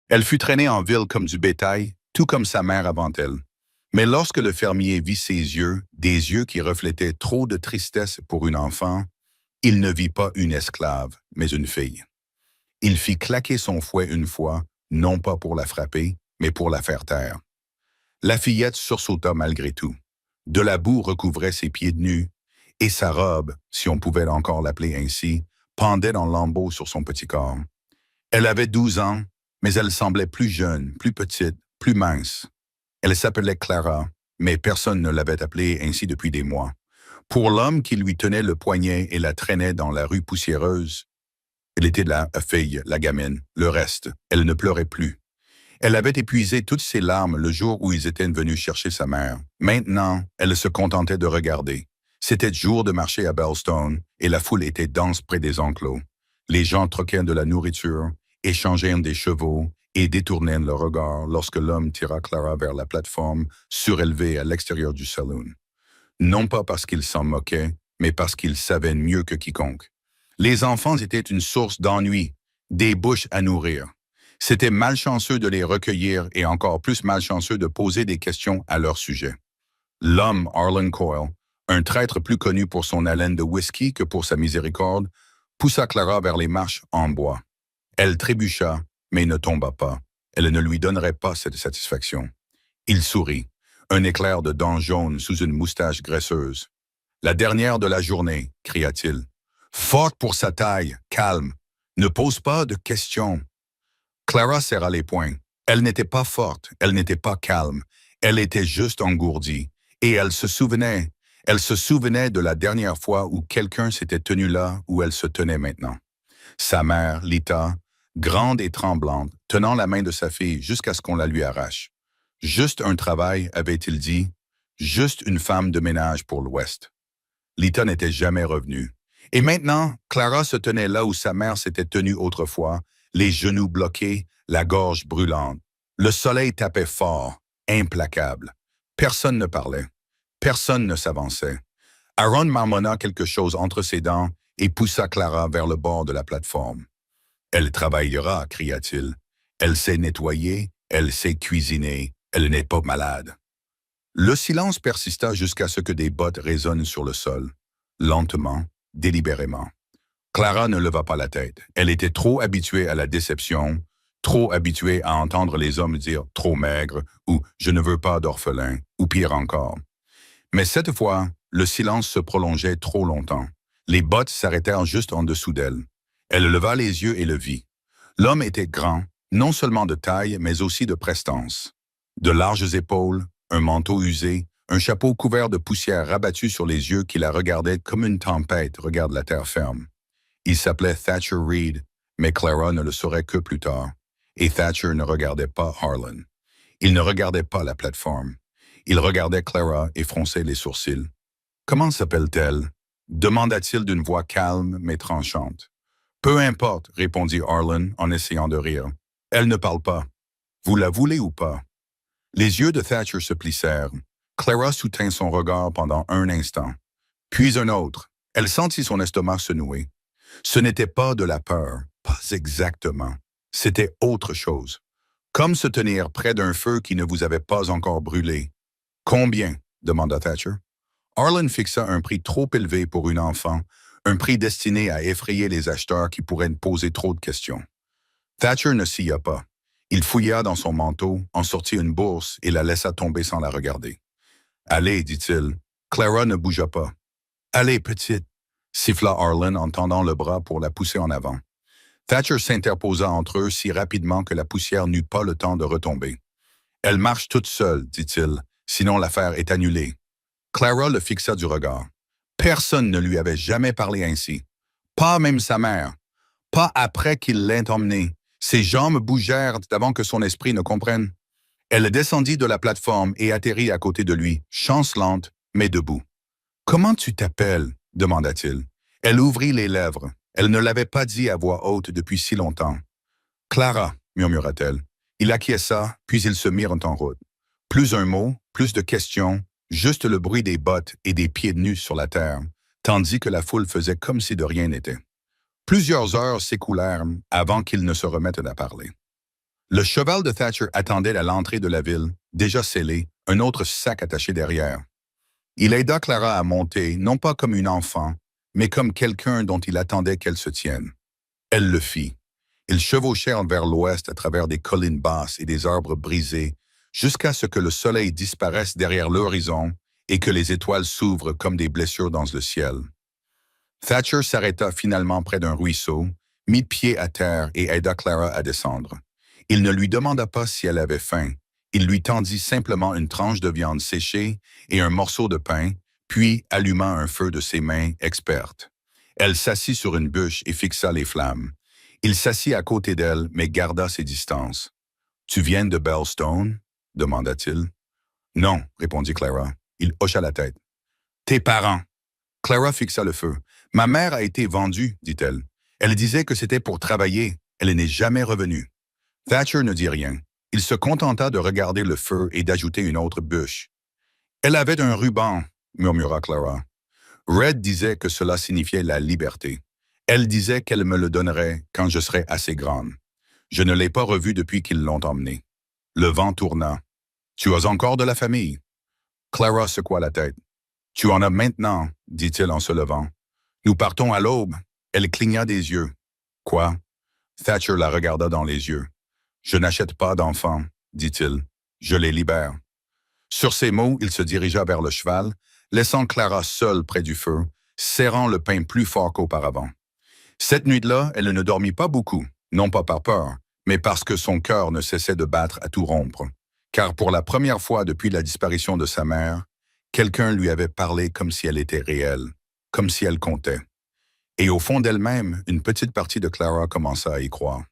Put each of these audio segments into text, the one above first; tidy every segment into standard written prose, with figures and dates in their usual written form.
Elle fut traînée en ville comme du bétail, tout comme sa mère avant elle. Mais lorsque le fermier vit ses yeux, des yeux qui reflétaient trop de tristesse pour une enfant, il ne vit pas une esclave, mais une fille. Il fit claquer son fouet une fois, non pas pour la frapper, mais pour la faire taire. La fillette sursauta malgré tout. De la boue recouvrait ses pieds nus, et sa robe, si on pouvait encore l'appeler ainsi, pendait en lambeaux sur son petit corps. Elle avait 12 ans, mais elle semblait plus jeune, plus petite, plus mince. Elle s'appelait Clara, mais personne ne l'avait appelée ainsi depuis des mois. Pour l'homme qui lui tenait le poignet et la traînait dans la rue poussiéreuse, elle était la fille, la gamine, le reste, elle ne pleurait plus. Elle avait épuisé toutes ses larmes le jour où ils étaient venus chercher sa mère. Maintenant, elle se contentait de regarder. C'était jour de marché à Bellstone et la foule était dense près des enclos. Les gens troquaient de la nourriture, échangeaient des chevaux et détournaient le regard lorsque l'homme tira Clara vers la plateforme surélevée à l'extérieur du saloon. Non pas parce qu'il s'en moquait, mais parce qu'il savait mieux que quiconque. Les enfants étaient une source d'ennui, des bouches à nourrir. C'était malchanceux de les recueillir et encore plus malchanceux de poser des questions à leur sujet. L'homme Arlen Coyle, un traître plus connu pour son haleine de whisky que pour sa miséricorde, poussa Clara vers les marches en bois. Elle trébucha, mais ne tomba pas. Elle ne lui donnerait pas cette satisfaction. Il sourit, un éclair de dents jaunes sous une moustache graisseuse. « La dernière de la journée », cria-t-il. « Forte pour sa taille, calme. Ne pose pas de questions. » Clara serra les poings. Elle n'était pas forte, elle n'était pas calme. Elle était juste engourdie. Et elle se souvenait de la dernière fois où quelqu'un s'était tenu là où elle se tenait maintenant. Sa mère, Lita, grande et tremblante, tenant la main de sa fille jusqu'à ce qu'on la lui arrache. Juste un travail, avait-il dit, juste une femme de ménage pour l'Ouest. Lita n'était jamais revenue. Et maintenant, Clara se tenait là où sa mère s'était tenue autrefois, les genoux bloqués, la gorge brûlante. Le soleil tapait fort, implacable. Personne ne parlait. Personne ne s'avançait. Aaron marmonna quelque chose entre ses dents et poussa Clara vers le bord de la plateforme. « Elle travaillera, cria-t-il. Elle sait nettoyer, elle sait cuisiner, elle n'est pas malade. » Le silence persista jusqu'à ce que des bottes résonnent sur le sol, lentement, délibérément. Clara ne leva pas la tête. Elle était trop habituée à la déception, trop habituée à entendre les hommes dire « trop maigre » ou « je ne veux pas d'orphelin » ou pire encore. Mais cette fois, le silence se prolongeait trop longtemps. Les bottes s'arrêtèrent juste en dessous d'elle. Elle leva les yeux et le vit. L'homme était grand, non seulement de taille, mais aussi de prestance. De larges épaules, un manteau usé, un chapeau couvert de poussière rabattue sur les yeux qui la regardaient comme une tempête regarde la terre ferme. Il s'appelait Thatcher Reed, mais Clara ne le saurait que plus tard. Et Thatcher ne regardait pas Harlan. Il ne regardait pas la plateforme. Il regardait Clara et fronçait les sourcils. « Comment s'appelle-t-elle » demanda-t-il d'une voix calme mais tranchante. « Peu importe, répondit Harlan en essayant de rire. Elle ne parle pas. Vous la voulez ou pas? » Les yeux de Thatcher se plissèrent. Clara soutint son regard pendant un instant. Puis un autre. Elle sentit son estomac se nouer. Ce n'était pas de la peur, pas exactement. C'était autre chose. Comme se tenir près d'un feu qui ne vous avait pas encore brûlé. « Combien » demanda Thatcher. Harlan fixa un prix trop élevé pour une enfant, un prix destiné à effrayer les acheteurs qui pourraient poser trop de questions. Thatcher ne sia pas. Il fouilla dans son manteau, en sortit une bourse et la laissa tomber sans la regarder. « Allez, dit-il. » Clara ne bougea pas. « Allez, petite, » siffla Harlan en tendant le bras pour la pousser en avant. Thatcher s'interposa entre eux si rapidement que la poussière n'eut pas le temps de retomber. « Elle marche toute seule, dit-il, sinon l'affaire est annulée. » Clara le fixa du regard. Personne ne lui avait jamais parlé ainsi. Pas même sa mère. Pas après qu'il l'ait emmenée. Ses jambes bougèrent avant que son esprit ne comprenne. Elle descendit de la plateforme et atterrit à côté de lui, chancelante, mais debout. « Comment tu t'appelles » demanda-t-il. Elle ouvrit les lèvres. Elle ne l'avait pas dit à voix haute depuis si longtemps. « Clara » murmura-t-elle. Il acquiesça, puis ils se mirent en route. Plus un mot, plus de questions, juste le bruit des bottes et des pieds nus sur la terre, tandis que la foule faisait comme si de rien n'était. Plusieurs heures s'écoulèrent avant qu'ils ne se remettent à parler. Le cheval de Thatcher attendait à l'entrée de la ville, déjà scellé, un autre sac attaché derrière. Il aida Clara à monter, non pas comme une enfant, mais comme quelqu'un dont il attendait qu'elle se tienne. Elle le fit. Ils chevauchèrent vers l'ouest à travers des collines basses et des arbres brisés, jusqu'à ce que le soleil disparaisse derrière l'horizon et que les étoiles s'ouvrent comme des blessures dans le ciel. Thatcher s'arrêta finalement près d'un ruisseau, mit pied à terre et aida Clara à descendre. Il ne lui demanda pas si elle avait faim. Il lui tendit simplement une tranche de viande séchée et un morceau de pain, puis alluma un feu de ses mains expertes. Elle s'assit sur une bûche et fixa les flammes. Il s'assit à côté d'elle, mais garda ses distances. « Tu viens de Bellstone ?» demanda-t-il. « Non, répondit Clara. Il hocha la tête. « Tes parents ?» Clara fixa le feu. « Ma mère a été vendue, dit-elle. Elle disait que c'était pour travailler. Elle n'est jamais revenue. » Thatcher ne dit rien. Il se contenta de regarder le feu et d'ajouter une autre bûche. « Elle avait un ruban, » murmura Clara. Red disait que cela signifiait la liberté. Elle disait qu'elle me le donnerait quand je serais assez grande. Je ne l'ai pas revue depuis qu'ils l'ont emmenée. Le vent tourna. « Tu as encore de la famille? » Clara secoua la tête. « Tu en as maintenant, dit-il en se levant. Nous partons à l'aube. » Elle cligna des yeux. « Quoi? » Thatcher la regarda dans les yeux. « Je n'achète pas d'enfants, dit-il. Je les libère. » Sur ces mots, il se dirigea vers le cheval, laissant Clara seule près du feu, serrant le pain plus fort qu'auparavant. Cette nuit-là, elle ne dormit pas beaucoup, non pas par peur, mais parce que son cœur ne cessait de battre à tout rompre. Car pour la première fois depuis la disparition de sa mère, quelqu'un lui avait parlé comme si elle était réelle, comme si elle comptait. Et au fond d'elle-même, une petite partie de Clara commença à y croire.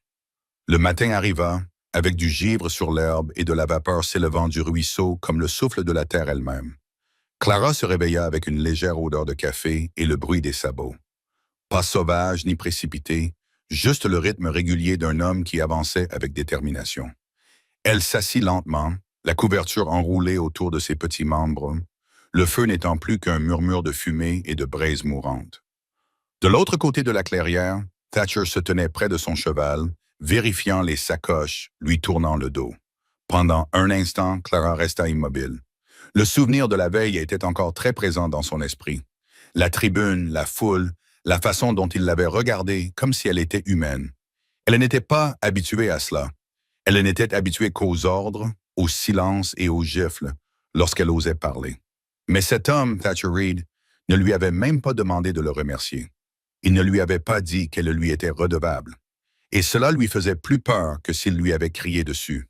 Le matin arriva, avec du givre sur l'herbe et de la vapeur s'élevant du ruisseau comme le souffle de la terre elle-même. Clara se réveilla avec une légère odeur de café et le bruit des sabots. Pas sauvage ni précipité, juste le rythme régulier d'un homme qui avançait avec détermination. Elle s'assit lentement, la couverture enroulée autour de ses petits membres, le feu n'étant plus qu'un murmure de fumée et de braise mourante. De l'autre côté de la clairière, Thatcher se tenait près de son cheval, vérifiant les sacoches, lui tournant le dos. Pendant un instant, Clara resta immobile. Le souvenir de la veille était encore très présent dans son esprit. La tribune, la foule, la façon dont il l'avait regardée comme si elle était humaine. Elle n'était pas habituée à cela. Elle n'était habituée qu'aux ordres, au silence et aux gifles lorsqu'elle osait parler. Mais cet homme, Thatcher Reed, ne lui avait même pas demandé de le remercier. Il ne lui avait pas dit qu'elle lui était redevable. Et cela lui faisait plus peur que s'il lui avait crié dessus.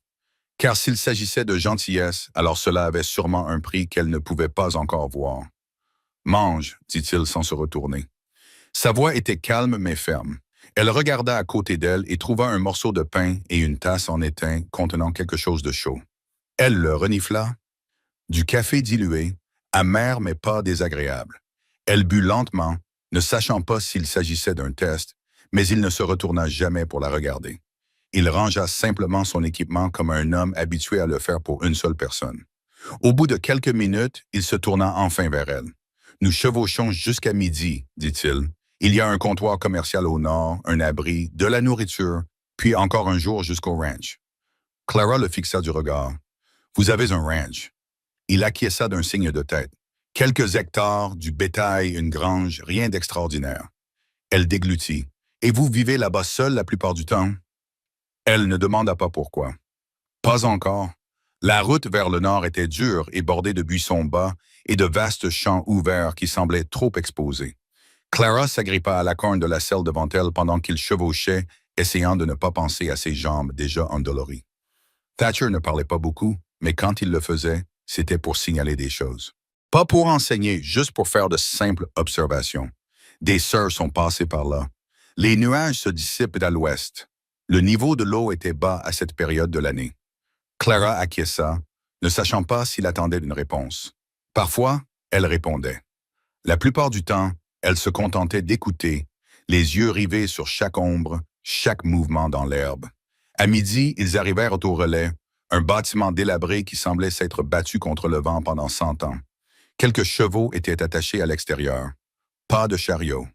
Car s'il s'agissait de gentillesse, alors cela avait sûrement un prix qu'elle ne pouvait pas encore voir. « Mange, » dit-il sans se retourner. Sa voix était calme mais ferme. Elle regarda à côté d'elle et trouva un morceau de pain et une tasse en étain contenant quelque chose de chaud. Elle le renifla. Du café dilué, amer mais pas désagréable. Elle but lentement, ne sachant pas s'il s'agissait d'un test, mais il ne se retourna jamais pour la regarder. Il rangea simplement son équipement comme un homme habitué à le faire pour une seule personne. Au bout de quelques minutes, il se tourna enfin vers elle. « Nous chevauchons jusqu'à midi, dit-il. Il y a un comptoir commercial au nord, un abri, de la nourriture, puis encore un jour jusqu'au ranch. » Clara le fixa du regard. « Vous avez un ranch. » Il acquiesça d'un signe de tête. Quelques hectares, du bétail, une grange, rien d'extraordinaire. Elle déglutit. « Et vous vivez là-bas seul la plupart du temps? » Elle ne demanda pas pourquoi. Pas encore. La route vers le nord était dure et bordée de buissons bas et de vastes champs ouverts qui semblaient trop exposés. Clara s'agrippa à la corne de la selle devant elle pendant qu'il chevauchait, essayant de ne pas penser à ses jambes déjà endolories. Thatcher ne parlait pas beaucoup, mais quand il le faisait, c'était pour signaler des choses. Pas pour enseigner, juste pour faire de simples observations. Des sœurs sont passées par là. Les nuages se dissipent à l'ouest. Le niveau de l'eau était bas à cette période de l'année. Clara acquiesça, ne sachant pas s'il attendait une réponse. Parfois, elle répondait. La plupart du temps, elle se contentait d'écouter, les yeux rivés sur chaque ombre, chaque mouvement dans l'herbe. À midi, ils arrivèrent au relais, un bâtiment délabré qui semblait s'être battu contre le vent pendant 100 ans. Quelques chevaux étaient attachés à l'extérieur. Pas de chariot.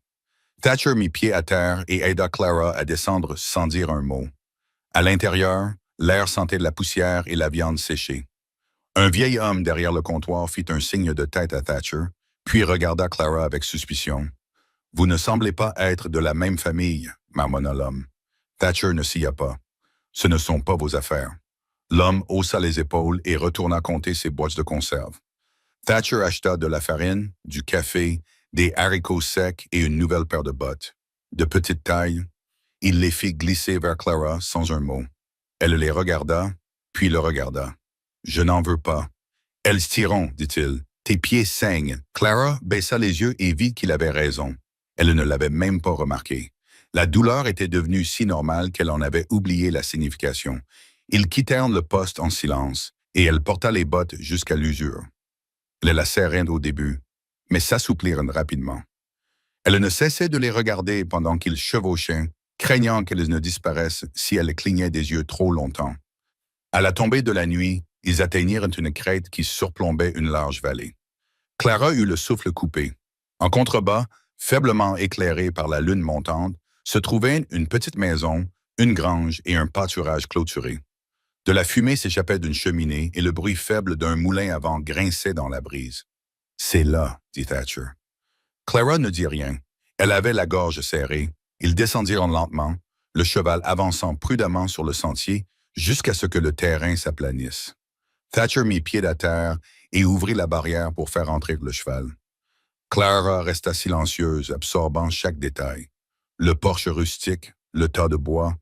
Thatcher mit pied à terre et aida Clara à descendre sans dire un mot. À l'intérieur, L'air sentait la poussière et la viande séchée. Un vieil homme derrière le comptoir fit un signe de tête à Thatcher, puis regarda Clara avec suspicion. « Vous ne semblez pas être de la même famille, » marmonna l'homme. Thatcher ne sia pas. « Ce ne sont pas vos affaires. » L'homme haussa les épaules et retourna compter ses boîtes de conserve. Thatcher acheta de la farine, du café, des haricots secs et une nouvelle paire de bottes. De petite taille, il les fit glisser vers Clara sans un mot. Elle les regarda, puis le regarda. « Je n'en veux pas. »« Elles se tireront, dit-il. Tes pieds saignent. » Clara baissa les yeux et vit qu'il avait raison. Elle ne l'avait même pas remarqué. La douleur était devenue si normale qu'elle en avait oublié la signification. Ils quittèrent le poste en silence, et elle porta les bottes jusqu'à l'usure. Elle la serrait au début, mais s'assouplirent rapidement. Elle ne cessait de les regarder pendant qu'ils chevauchaient, craignant qu'elles ne disparaissent si elle clignait des yeux trop longtemps. À la tombée de la nuit, ils atteignirent une crête qui surplombait une large vallée. Clara eut le souffle coupé. En contrebas, faiblement éclairé par la lune montante, se trouvaient une petite maison, une grange et un pâturage clôturé. De la fumée s'échappait d'une cheminée et le bruit faible d'un moulin à vent grinçait dans la brise. « C'est là, » dit Thatcher. Clara ne dit rien. Elle avait la gorge serrée. Ils descendirent lentement, le cheval avançant prudemment sur le sentier jusqu'à ce que le terrain s'aplanisse. Thatcher mit pied à terre et ouvrit la barrière pour faire entrer le cheval. Clara resta silencieuse, absorbant chaque détail. Le porche rustique, le tas de bois,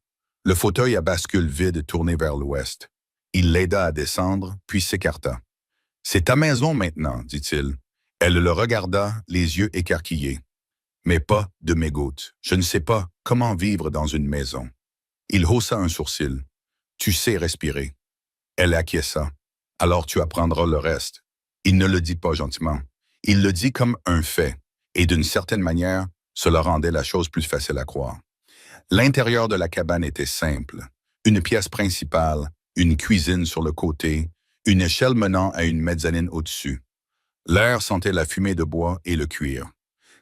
le fauteuil à bascule vide tourné vers l'ouest. Il l'aida à descendre, puis s'écarta. « C'est ta maison maintenant, dit-il. » Elle le regarda, les yeux écarquillés. « Mais pas de mes gouttes. Je ne sais pas comment vivre dans une maison. » Il haussa un sourcil. « Tu sais respirer. » Elle acquiesça. « Alors tu apprendras le reste. » Il ne le dit pas gentiment. Il le dit comme un fait, et d'une certaine manière, cela rendait la chose plus facile à croire. L'intérieur de la cabane était simple. Une pièce principale, une cuisine sur le côté, une échelle menant à une mezzanine au-dessus. L'air sentait la fumée de bois et le cuir.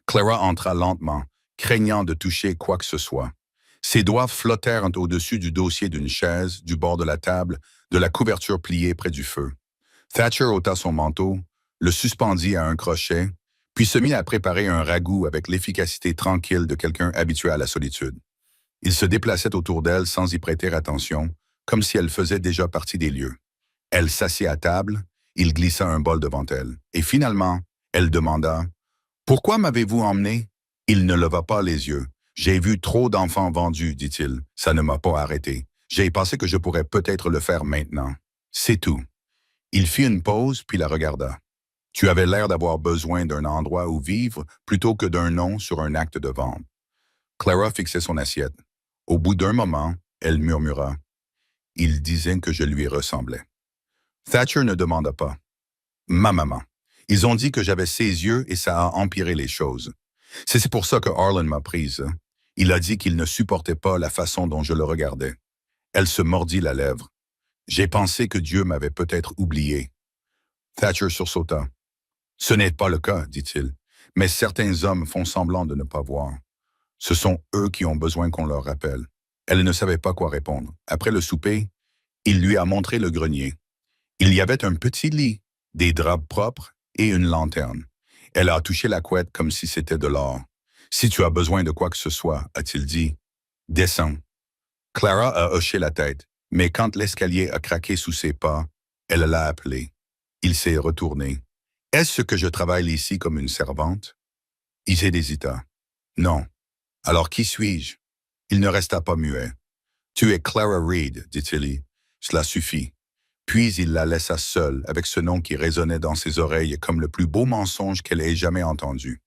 Clara entra lentement, craignant de toucher quoi que ce soit. Ses doigts flottèrent au-dessus du dossier d'une chaise, du bord de la table, de la couverture pliée près du feu. Thatcher ôta son manteau, le suspendit à un crochet, puis se mit à préparer un ragoût avec l'efficacité tranquille de quelqu'un habitué à la solitude. Il se déplaçait autour d'elle sans y prêter attention, comme si elle faisait déjà partie des lieux. Elle s'assit à table, il glissa un bol devant elle, et finalement, elle demanda « Pourquoi m'avez-vous emmené ?» Il ne leva pas les yeux. « J'ai vu trop d'enfants vendus, dit-il. Ça ne m'a pas arrêté. J'ai pensé que je pourrais peut-être le faire maintenant. C'est tout. » Il fit une pause, puis la regarda. « Tu avais l'air d'avoir besoin d'un endroit où vivre plutôt que d'un nom sur un acte de vente. » Clara fixait son assiette. Au bout d'un moment, elle murmura. « Il disait que je lui ressemblais. » Thatcher ne demanda pas. « Ma maman. Ils ont dit que j'avais ses yeux et ça a empiré les choses. C'est pour ça que Harlan m'a prise. Il a dit qu'il ne supportait pas la façon dont je le regardais. » Elle se mordit la lèvre. « J'ai pensé que Dieu m'avait peut-être oublié. » Thatcher sursauta. « Ce n'est pas le cas, dit-il, mais certains hommes font semblant de ne pas voir. Ce sont eux qui ont besoin qu'on leur rappelle. » Elle ne savait pas quoi répondre. Après le souper, il lui a montré le grenier. Il y avait un petit lit, des draps propres et une lanterne. Elle a touché la couette comme si c'était de l'or. « Si tu as besoin de quoi que ce soit, a-t-il dit, descends. » Clara a hoché la tête, mais quand l'escalier a craqué sous ses pas, elle l'a appelé. Il s'est retourné. « Est-ce que je travaille ici comme une servante? » Il hésita. « Non. Alors qui suis-je? » Il ne resta pas muet. « Tu es Clara Reed, dit-il. Cela suffit. » Puis il la laissa seule avec ce nom qui résonnait dans ses oreilles comme le plus beau mensonge qu'elle ait jamais entendu.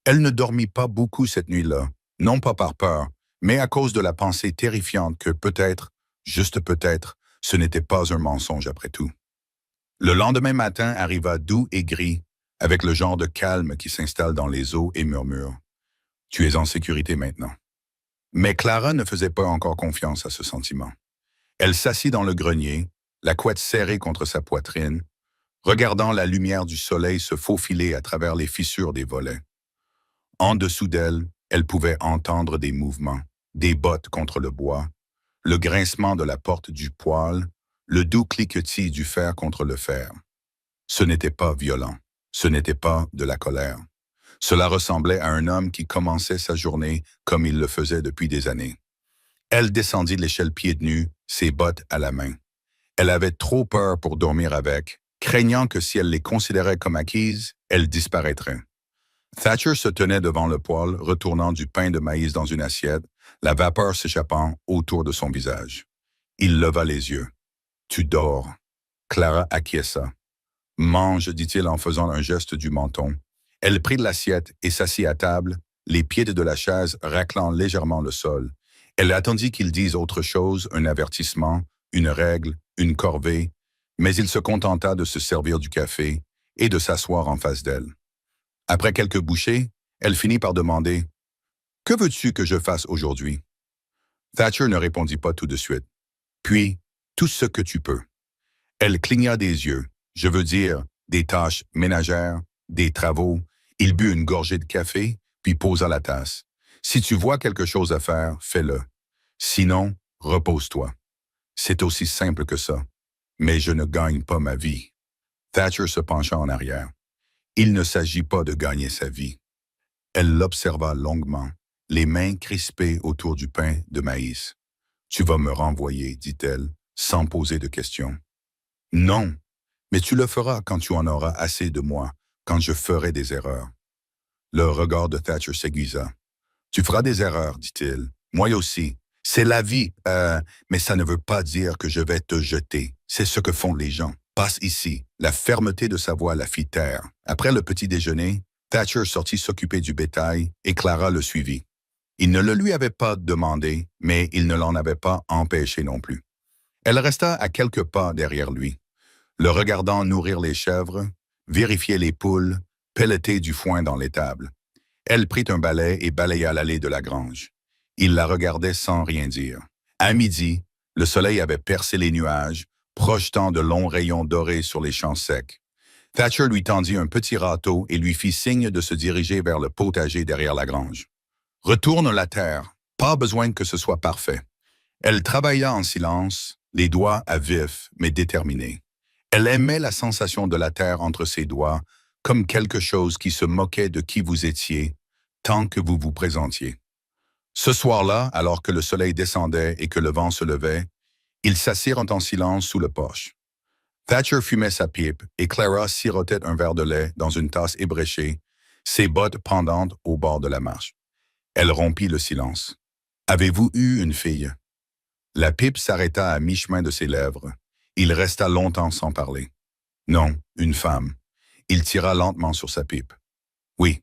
Elle ne dormit pas beaucoup cette nuit-là, non pas par peur, mais à cause de la pensée terrifiante que peut-être, juste peut-être, ce n'était pas un mensonge après tout. Le lendemain matin arriva doux et gris, avec le genre de calme qui s'installe dans les eaux et murmure « Tu es en sécurité maintenant. » Mais Clara ne faisait pas encore confiance à ce sentiment. Elle s'assit dans le grenier, la couette serrée contre sa poitrine, regardant la lumière du soleil se faufiler à travers les fissures des volets. En dessous d'elle, elle pouvait entendre des mouvements, des bottes contre le bois, le grincement de la porte du poêle, le doux cliquetis du fer contre le fer. Ce n'était pas violent, ce n'était pas de la colère. Cela ressemblait à un homme qui commençait sa journée comme il le faisait depuis des années. Elle descendit l'échelle pieds nus, ses bottes à la main. Elle avait trop peur pour dormir avec, craignant que si elle les considérait comme acquises, elles disparaîtraient. Thatcher se tenait devant le poêle, retournant du pain de maïs dans une assiette, la vapeur s'échappant autour de son visage. Il leva les yeux. « Tu dors. » Clara acquiesça. « Mange, dit-il en faisant un geste du menton. Elle prit de l'assiette et s'assit à table, les pieds de la chaise raclant légèrement le sol. Elle attendit qu'il dise autre chose, un avertissement, une règle, une corvée, mais il se contenta de se servir du café et de s'asseoir en face d'elle. Après quelques bouchées, elle finit par demander « Que veux-tu que je fasse aujourd'hui ?» Thatcher ne répondit pas tout de suite. Puis, « Tout ce que tu peux. » Elle cligna des yeux, je veux dire, des tâches ménagères, des travaux. Il but une gorgée de café, puis posa la tasse. « Si tu vois quelque chose à faire, fais-le. Sinon, repose-toi. » C'est aussi simple que ça. Mais je ne gagne pas ma vie. Thatcher se pencha en arrière. Il ne s'agit pas de gagner sa vie. Elle l'observa longuement, les mains crispées autour du pain de maïs. « Tu vas me renvoyer, dit-elle, sans poser de questions. « Non, mais tu le feras quand tu en auras assez de moi, quand je ferai des erreurs. » Le regard de Thatcher s'aiguisa. « Tu feras des erreurs, dit-il. Moi aussi. C'est la vie, mais ça ne veut pas dire que je vais te jeter. C'est ce que font les gens. Passe ici. » La fermeté de sa voix la fit taire. Après le petit déjeuner, Thatcher sortit s'occuper du bétail et Clara le suivit. Il ne le lui avait pas demandé, mais il ne l'en avait pas empêché non plus. Elle resta à quelques pas derrière lui, le regardant nourrir les chèvres, vérifier les poules, pelleter du foin dans l'étable. Elle prit un balai et balaya l'allée de la grange. Il la regardait sans rien dire. À midi, le soleil avait percé les nuages, projetant de longs rayons dorés sur les champs secs. Thatcher lui tendit un petit râteau et lui fit signe de se diriger vers le potager derrière la grange. « Retourne la terre, pas besoin que ce soit parfait. » Elle travailla en silence, les doigts à vif, mais déterminés. Elle aimait la sensation de la terre entre ses doigts, comme quelque chose qui se moquait de qui vous étiez, tant que vous vous présentiez. Ce soir-là, alors que le soleil descendait et que le vent se levait, ils s'assirent en silence sous le porche. Thatcher fumait sa pipe et Clara sirotait un verre de lait dans une tasse ébréchée, ses bottes pendantes au bord de la marche. Elle rompit le silence. « Avez-vous eu une fille? » La pipe s'arrêta à mi-chemin de ses lèvres. Il resta longtemps sans parler. « Non, une femme. » Il tira lentement sur sa pipe. « Oui. »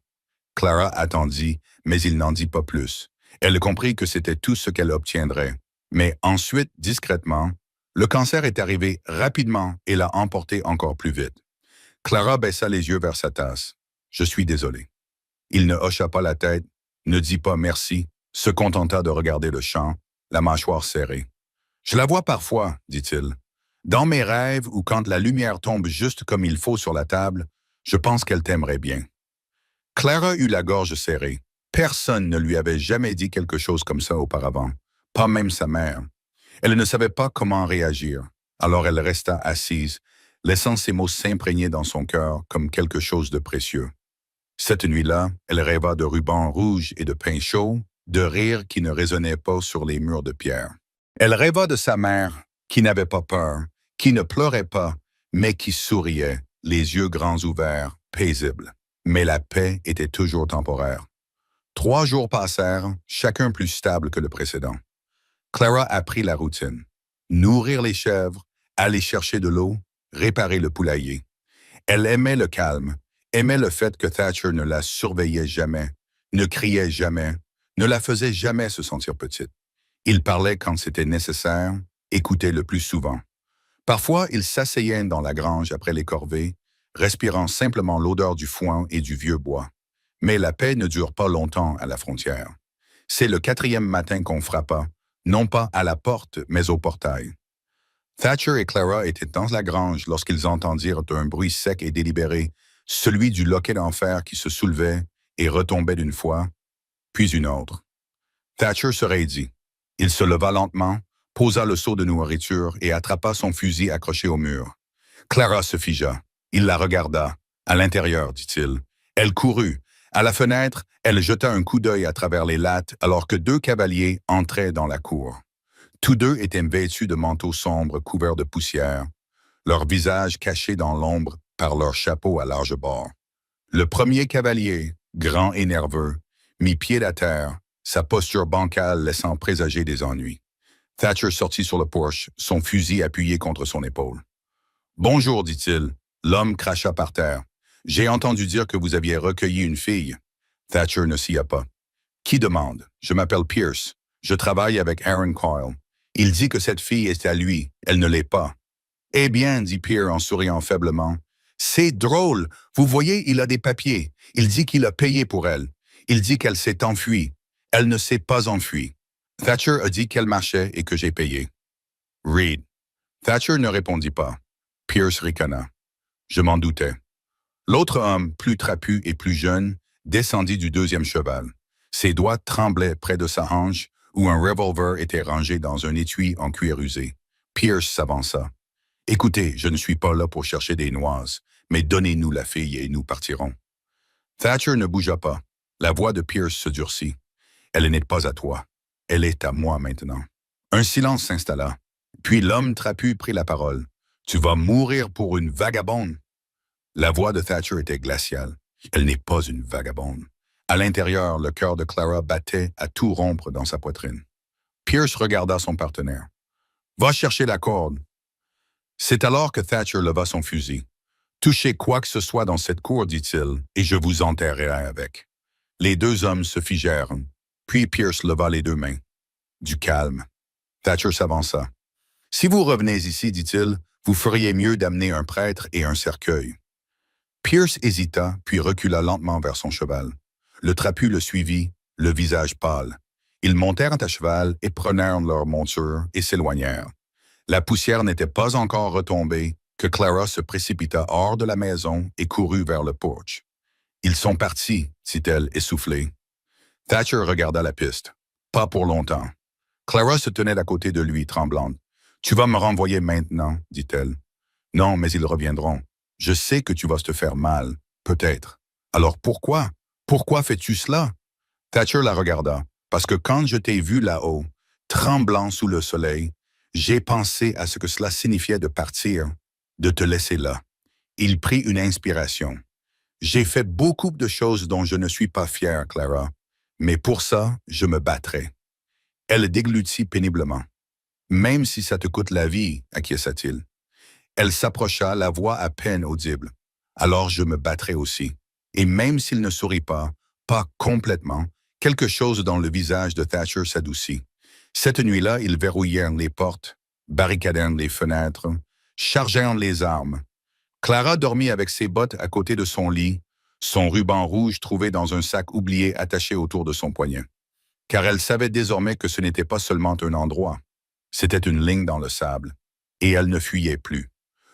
Clara attendit, mais il n'en dit pas plus. Elle comprit que c'était tout ce qu'elle obtiendrait. Mais ensuite, discrètement, le cancer est arrivé rapidement et l'a emporté encore plus vite. Clara baissa les yeux vers sa tasse. « Je suis désolé. » Il ne hocha pas la tête, ne dit pas merci, se contenta de regarder le champ, la mâchoire serrée. « Je la vois parfois, dit-il. Dans mes rêves ou quand la lumière tombe juste comme il faut sur la table, je pense qu'elle t'aimerait bien. » Clara eut la gorge serrée. Personne ne lui avait jamais dit quelque chose comme ça auparavant, pas même sa mère. Elle ne savait pas comment réagir, alors elle resta assise, laissant ses mots s'imprégner dans son cœur comme quelque chose de précieux. Cette nuit-là, elle rêva de rubans rouges et de pain chaud, de rires qui ne résonnaient pas sur les murs de pierre. Elle rêva de sa mère, qui n'avait pas peur, qui ne pleurait pas, mais qui souriait, les yeux grands ouverts, paisible. Mais la paix était toujours temporaire. 3 jours passèrent, chacun plus stable que le précédent. Clara apprit la routine. Nourrir les chèvres, aller chercher de l'eau, réparer le poulailler. Elle aimait le calme, aimait le fait que Thatcher ne la surveillait jamais, ne criait jamais, ne la faisait jamais se sentir petite. Il parlait quand c'était nécessaire, écoutait le plus souvent. Parfois, il s'asseyait dans la grange après les corvées, respirant simplement l'odeur du foin et du vieux bois. Mais la paix ne dure pas longtemps à la frontière. C'est le 4e matin qu'on frappa, non pas à la porte, mais au portail. Thatcher et Clara étaient dans la grange lorsqu'ils entendirent un bruit sec et délibéré, celui du loquet d'enfer qui se soulevait et retombait d'une fois, puis une autre. Thatcher se raidit. Il se leva lentement, posa le seau de nourriture et attrapa son fusil accroché au mur. Clara se figea. Il la regarda. À l'intérieur, dit-il. Elle courut. À la fenêtre, elle jeta un coup d'œil à travers les lattes alors que deux cavaliers entraient dans la cour. Tous deux étaient vêtus de manteaux sombres couverts de poussière, leurs visages cachés dans l'ombre par leurs chapeaux à large bord. Le premier cavalier, grand et nerveux, mit pied à terre, sa posture bancale laissant présager des ennuis. Thatcher sortit sur le porche, son fusil appuyé contre son épaule. « Bonjour, dit-il. » L'homme cracha par terre. « J'ai entendu dire que vous aviez recueilli une fille. » Thatcher ne s'y a pas. « Qui demande? Je m'appelle Pierce. Je travaille avec Aaron Coyle. Il dit que cette fille est à lui. Elle ne l'est pas. » « Eh bien, dit Pierre en souriant faiblement. « C'est drôle. Vous voyez, il a des papiers. Il dit qu'il a payé pour elle. Il dit qu'elle s'est enfuie. Elle ne s'est pas enfuie. Thatcher a dit qu'elle marchait et que j'ai payé. » Reed. Thatcher ne répondit pas. Pierce ricana. Je m'en doutais. L'autre homme, plus trapu et plus jeune, descendit du deuxième cheval. Ses doigts tremblaient près de sa hanche où un revolver était rangé dans un étui en cuir usé. Pierce s'avança. « Écoutez, je ne suis pas là pour chercher des noises, mais donnez-nous la fille et nous partirons. » Thatcher ne bougea pas. La voix de Pierce se durcit. « Elle n'est pas à toi. Elle est à moi maintenant. » Un silence s'installa. Puis l'homme trapu prit la parole. « Tu vas mourir pour une vagabonde. » La voix de Thatcher était glaciale. Elle n'est pas une vagabonde. À l'intérieur, le cœur de Clara battait à tout rompre dans sa poitrine. Pierce regarda son partenaire. « Va chercher la corde. » C'est alors que Thatcher leva son fusil. « Touchez quoi que ce soit dans cette cour, dit-il, et je vous enterrerai avec. » Les deux hommes se figèrent, puis Pierce leva les deux mains. Du calme. Thatcher s'avança. « Si vous revenez ici, dit-il, vous feriez mieux d'amener un prêtre et un cercueil. » Pierce hésita, puis recula lentement vers son cheval. Le trapu le suivit, le visage pâle. Ils montèrent à cheval et prenèrent leur monture et s'éloignèrent. La poussière n'était pas encore retombée que Clara se précipita hors de la maison et courut vers le porche. « Ils sont partis, » dit-elle, essoufflée. Thatcher regarda la piste. Pas pour longtemps. Clara se tenait à côté de lui, tremblante. « Tu vas me renvoyer maintenant, » dit-elle. « Non, mais ils reviendront. Je sais que tu vas te faire mal, peut-être. Alors pourquoi? Pourquoi fais-tu cela? » Thatcher la regarda. « Parce que quand je t'ai vu là-haut, tremblant sous le soleil, j'ai pensé à ce que cela signifiait de partir, de te laisser là. » Il prit une inspiration. « J'ai fait beaucoup de choses dont je ne suis pas fier, Clara, mais pour ça, je me battrai. » Elle déglutit péniblement. « Même si ça te coûte la vie, acquiesça-t-il. » Elle s'approcha, la voix à peine audible. « Alors je me battrai aussi. » Et même s'il ne sourit pas complètement, quelque chose dans le visage de Thatcher s'adoucit. Cette nuit-là, ils verrouillèrent les portes, barricadèrent les fenêtres, chargèrent les armes. Clara dormit avec ses bottes à côté de son lit, son ruban rouge trouvé dans un sac oublié attaché autour de son poignet. Car elle savait désormais que ce n'était pas seulement un endroit, c'était une ligne dans le sable, et elle ne fuyait plus.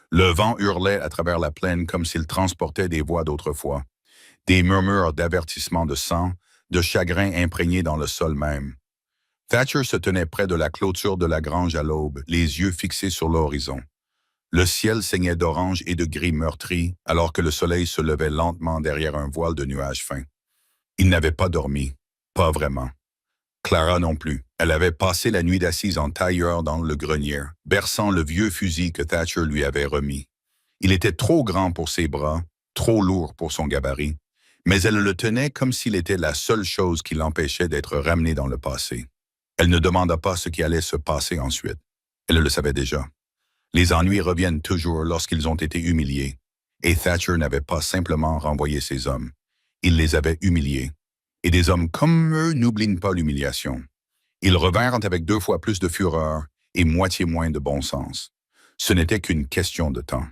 Le vent hurlait à travers la plaine comme s'il transportait des voix d'autrefois, des murmures d'avertissement de sang, de chagrin imprégné dans le sol même. Thatcher se tenait près de la clôture de la grange à l'aube, les yeux fixés sur l'horizon. Le ciel saignait d'orange et de gris meurtri, alors que le soleil se levait lentement derrière un voile de nuages fins. Il n'avait pas dormi, pas vraiment. Clara non plus. Elle avait passé la nuit assise en tailleur dans le grenier, berçant le vieux fusil que Thatcher lui avait remis. Il était trop grand pour ses bras, trop lourd pour son gabarit, mais elle le tenait comme s'il était la seule chose qui l'empêchait d'être ramené dans le passé. Elle ne demanda pas ce qui allait se passer ensuite. Elle le savait déjà. Les ennuis reviennent toujours lorsqu'ils ont été humiliés, et Thatcher n'avait pas simplement renvoyé ses hommes. Il les avait humiliés. Et des hommes comme eux n'oublient pas l'humiliation. Ils revinrent avec 2 fois plus de fureur et moitié moins de bon sens. Ce n'était qu'une question de temps.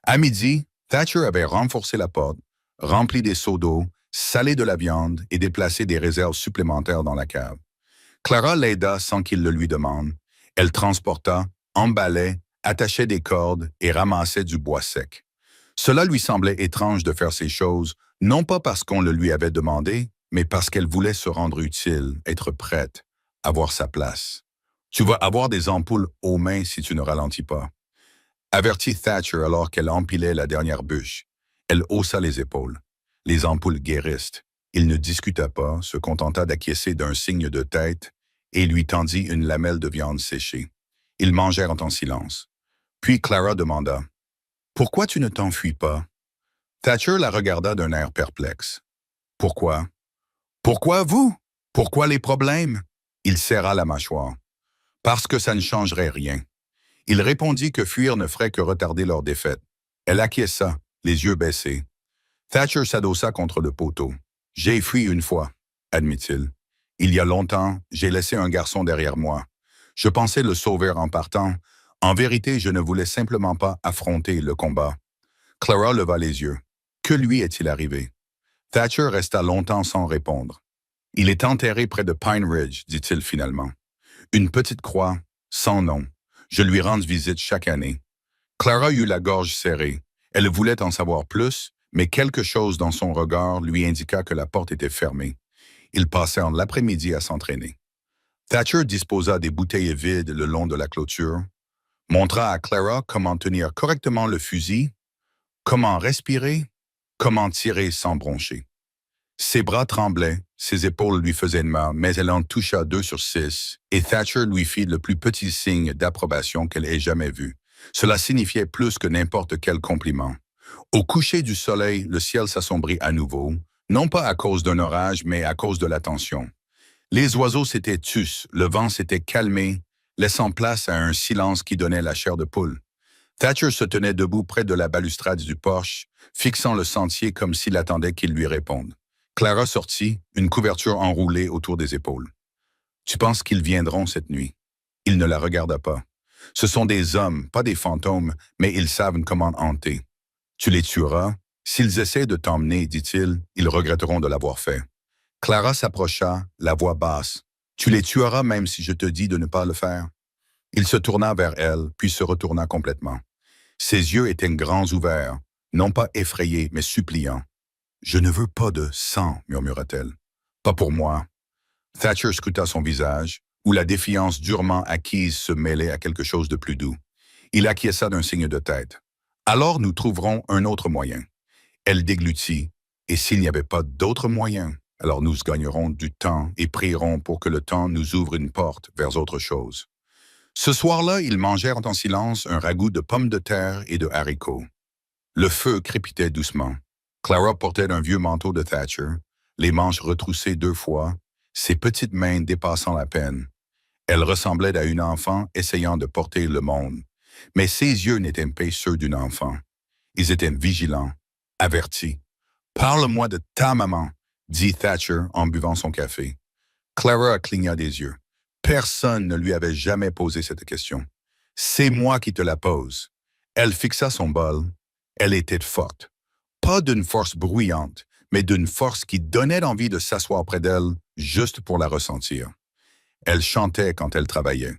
À midi, Thatcher avait renforcé la porte, rempli des seaux d'eau, salé de la viande et déplacé des réserves supplémentaires dans la cave. Clara l'aida sans qu'il le lui demande. Elle transporta, emballait, attachait des cordes et ramassait du bois sec. Cela lui semblait étrange de faire ces choses, non pas parce qu'on le lui avait demandé, mais parce qu'elle voulait se rendre utile, être prête, avoir sa place. Tu vas avoir des ampoules aux mains si tu ne ralentis pas. Avertit Thatcher alors qu'elle empilait la dernière bûche. Elle haussa les épaules. Les ampoules guérissent. Il ne discuta pas, se contenta d'acquiescer d'un signe de tête et lui tendit une lamelle de viande séchée. Ils mangèrent en silence. Puis Clara demanda « Pourquoi tu ne t'enfuis pas ?» Thatcher la regarda d'un air perplexe. « Pourquoi ?»« Pourquoi vous? Pourquoi les problèmes ?» Il serra la mâchoire. « Parce que ça ne changerait rien. » Il répondit que fuir ne ferait que retarder leur défaite. Elle acquiesça, les yeux baissés. Thatcher s'adossa contre le poteau. « J'ai fui une fois, » admit-il. « Il y a longtemps, j'ai laissé un garçon derrière moi. Je pensais le sauver en partant. En vérité, je ne voulais simplement pas affronter le combat. » Clara leva les yeux. Que lui est-il arrivé? Thatcher resta longtemps sans répondre. « Il est enterré près de Pine Ridge, dit-il finalement. Une petite croix, sans nom. Je lui rends visite chaque année. » Clara eut la gorge serrée. Elle voulait en savoir plus, mais quelque chose dans son regard lui indiqua que la porte était fermée. Ils passèrent l'après-midi à s'entraîner. Thatcher disposa des bouteilles vides le long de la clôture, montra à Clara comment tenir correctement le fusil, comment respirer, comment tirer sans broncher. Ses bras tremblaient, ses épaules lui faisaient mal, mais elle en toucha 2 sur 6, et Thatcher lui fit le plus petit signe d'approbation qu'elle ait jamais vu. Cela signifiait plus que n'importe quel compliment. Au coucher du soleil, le ciel s'assombrit à nouveau, non pas à cause d'un orage, mais à cause de la tension. Les oiseaux s'étaient tus, le vent s'était calmé, laissant place à un silence qui donnait la chair de poule. Thatcher se tenait debout près de la balustrade du porche, fixant le sentier comme s'il attendait qu'il lui réponde. Clara sortit, une couverture enroulée autour des épaules. « Tu penses qu'ils viendront cette nuit? » Il ne la regarda pas. « Ce sont des hommes, pas des fantômes, mais ils savent comment hanter. Tu les tueras? S'ils essaient de t'emmener, dit-il, ils regretteront de l'avoir fait. » Clara s'approcha, la voix basse. « Tu les tueras même si je te dis de ne pas le faire? » Il se tourna vers elle, puis se retourna complètement. Ses yeux étaient grands ouverts, non pas effrayés, mais suppliants. « Je ne veux pas de sang, » murmura-t-elle. « Pas pour moi. » Thatcher scruta son visage, où la défiance durement acquise se mêlait à quelque chose de plus doux. Il acquiesça d'un signe de tête. « Alors nous trouverons un autre moyen. » Elle déglutit. « Et s'il n'y avait pas d'autre moyen, alors nous gagnerons du temps et prierons pour que le temps nous ouvre une porte vers autre chose. » Ce soir-là, ils mangèrent en silence un ragoût de pommes de terre et de haricots. Le feu crépitait doucement. Clara portait un vieux manteau de Thatcher, les manches retroussées 2 fois, ses petites mains dépassant la peine. Elle ressemblait à une enfant essayant de porter le monde, mais ses yeux n'étaient pas ceux d'une enfant. Ils étaient vigilants, avertis. « Parle-moi de ta maman, » dit Thatcher en buvant son café. Clara cligna des yeux. Personne ne lui avait jamais posé cette question. « C'est moi qui te la pose. » Elle fixa son bol. Elle était forte. Pas d'une force bruyante, mais d'une force qui donnait envie de s'asseoir près d'elle juste pour la ressentir. Elle chantait quand elle travaillait.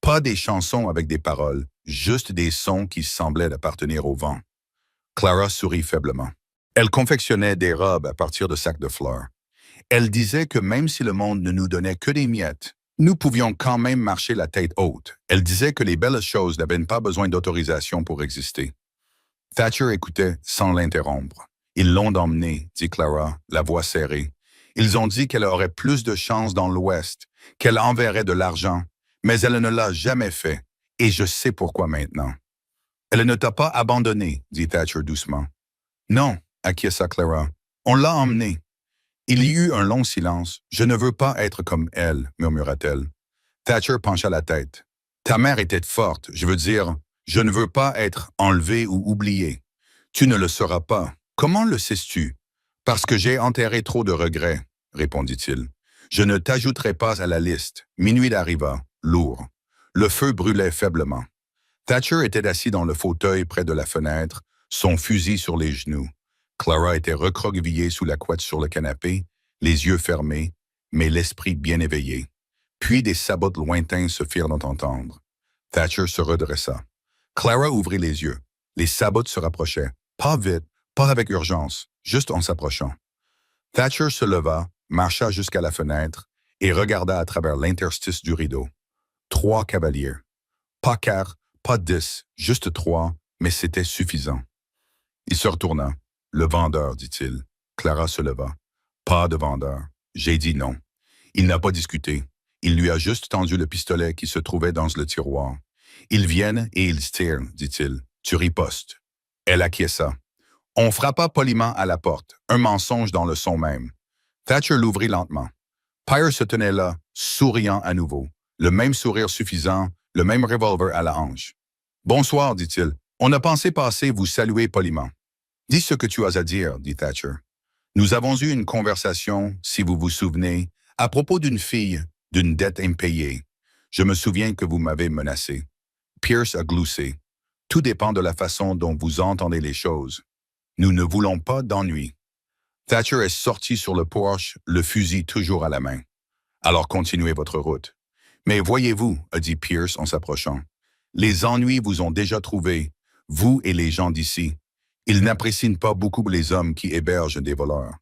Pas des chansons avec des paroles, juste des sons qui semblaient appartenir au vent. Clara sourit faiblement. Elle confectionnait des robes à partir de sacs de fleurs. Elle disait que même si le monde ne nous donnait que des miettes, nous pouvions quand même marcher la tête haute. Elle disait que les belles choses n'avaient pas besoin d'autorisation pour exister. Thatcher écoutait sans l'interrompre. « Ils l'ont emmenée, » dit Clara, la voix serrée. « Ils ont dit qu'elle aurait plus de chance dans l'Ouest, qu'elle enverrait de l'argent, mais elle ne l'a jamais fait, et je sais pourquoi maintenant. » « Elle ne t'a pas abandonné, » dit Thatcher doucement. « Non, » acquiesça Clara. « On l'a emmenée. » Il y eut un long silence. « Je ne veux pas être comme elle, » murmura-t-elle. Thatcher pencha la tête. « Ta mère était forte, je veux dire, je ne veux pas être enlevée ou oubliée. Tu ne le seras pas. Comment le sais-tu? »« Parce que j'ai enterré trop de regrets, » répondit-il. « Je ne t'ajouterai pas à la liste. » Minuit arriva, lourd. Le feu brûlait faiblement. Thatcher était assis dans le fauteuil près de la fenêtre, son fusil sur les genoux. Clara était recroquevillée sous la couette sur le canapé, les yeux fermés, mais l'esprit bien éveillé. Puis des sabots lointains se firent entendre. Thatcher se redressa. Clara ouvrit les yeux. Les sabots se rapprochaient. Pas vite, pas avec urgence, juste en s'approchant. Thatcher se leva, marcha jusqu'à la fenêtre et regarda à travers l'interstice du rideau. 3 cavaliers. Pas 4, pas 10, juste 3, mais c'était suffisant. Il se retourna. Le vendeur, dit-il. Clara se leva. Pas de vendeur. J'ai dit non. Il n'a pas discuté. Il lui a juste tendu le pistolet qui se trouvait dans le tiroir. Ils viennent et ils tirent, dit-il. Tu ripostes. Elle acquiesça. On frappa poliment à la porte, un mensonge dans le son même. Thatcher l'ouvrit lentement. Pierce se tenait là, souriant à nouveau. Le même sourire suffisant, le même revolver à la hanche. Bonsoir, dit-il. On a pensé passer vous saluer poliment. Dis ce que tu as à dire, dit Thatcher. Nous avons eu une conversation, si vous vous souvenez, à propos d'une fille, d'une dette impayée. Je me souviens que vous m'avez menacé. Pierce a gloussé. Tout dépend de la façon dont vous entendez les choses. Nous ne voulons pas d'ennui. Thatcher est sorti sur le porche, le fusil toujours à la main. Alors continuez votre route. Mais voyez-vous, a dit Pierce en s'approchant, les ennuis vous ont déjà trouvé, vous et les gens d'ici. Ils n'apprécient pas beaucoup les hommes qui hébergent des voleurs.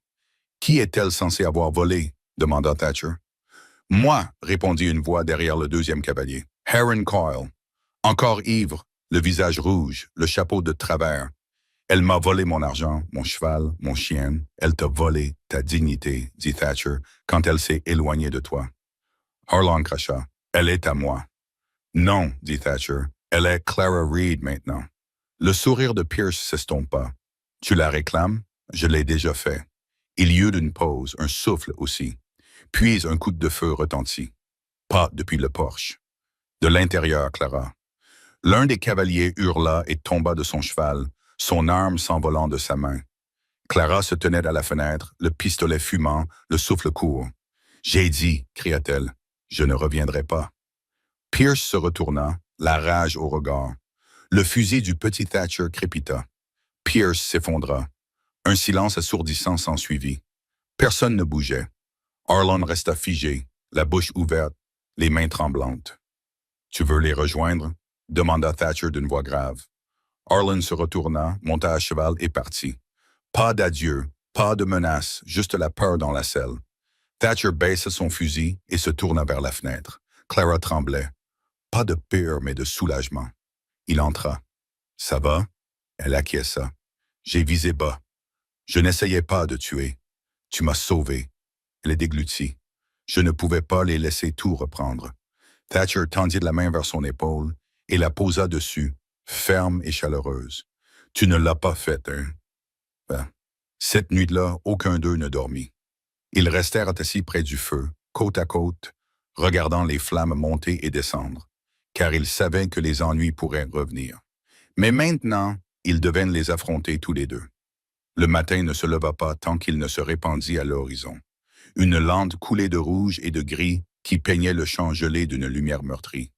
Qui est-elle censée avoir volé? Demanda Thatcher. Moi, répondit une voix derrière le deuxième cavalier. Heron Coyle. Encore ivre, le visage rouge, le chapeau de travers. Elle m'a volé mon argent, mon cheval, mon chien. Elle t'a volé ta dignité, dit Thatcher, quand elle s'est éloignée de toi. Harlan cracha. Elle est à moi. Non, dit Thatcher. Elle est Clara Reed maintenant. Le sourire de Pierce s'estompa. Tu la réclames? Je l'ai déjà fait. Il y eut une pause, un souffle aussi. Puis un coup de feu retentit. Pas depuis le porche. De l'intérieur, Clara. L'un des cavaliers hurla et tomba de son cheval, son arme s'envolant de sa main. Clara se tenait à la fenêtre, le pistolet fumant, le souffle court. « J'ai dit, cria-t-elle, je ne reviendrai pas. » Pierce se retourna, la rage au regard. Le fusil du petit Thatcher crépita. Pierce s'effondra. Un silence assourdissant s'ensuivit. Personne ne bougeait. Harlan resta figé, la bouche ouverte, les mains tremblantes. « Tu veux les rejoindre? » demanda Thatcher d'une voix grave. Harlan se retourna, monta à cheval et partit. Pas d'adieu, pas de menace, juste la peur dans la selle. Thatcher baissa son fusil et se tourna vers la fenêtre. Clara tremblait. Pas de peur, mais de soulagement. Il entra. « Ça va? » Elle acquiesça. « J'ai visé bas. Je n'essayais pas de tuer. Tu m'as sauvé. » Elle déglutit. Je ne pouvais pas les laisser tout reprendre. Thatcher tendit la main vers son épaule et la posa dessus, ferme et chaleureuse. « Tu ne l'as pas faite, hein? » Cette nuit-là, aucun d'eux ne dormit. Ils restèrent assis près du feu, côte à côte, regardant les flammes monter et descendre, car ils savaient que les ennuis pourraient revenir. Mais maintenant, ils devaient les affronter tous les deux. Le matin ne se leva pas tant qu'il ne se répandit à l'horizon. Une lente coulée de rouge et de gris qui peignait le champ gelé d'une lumière meurtrie.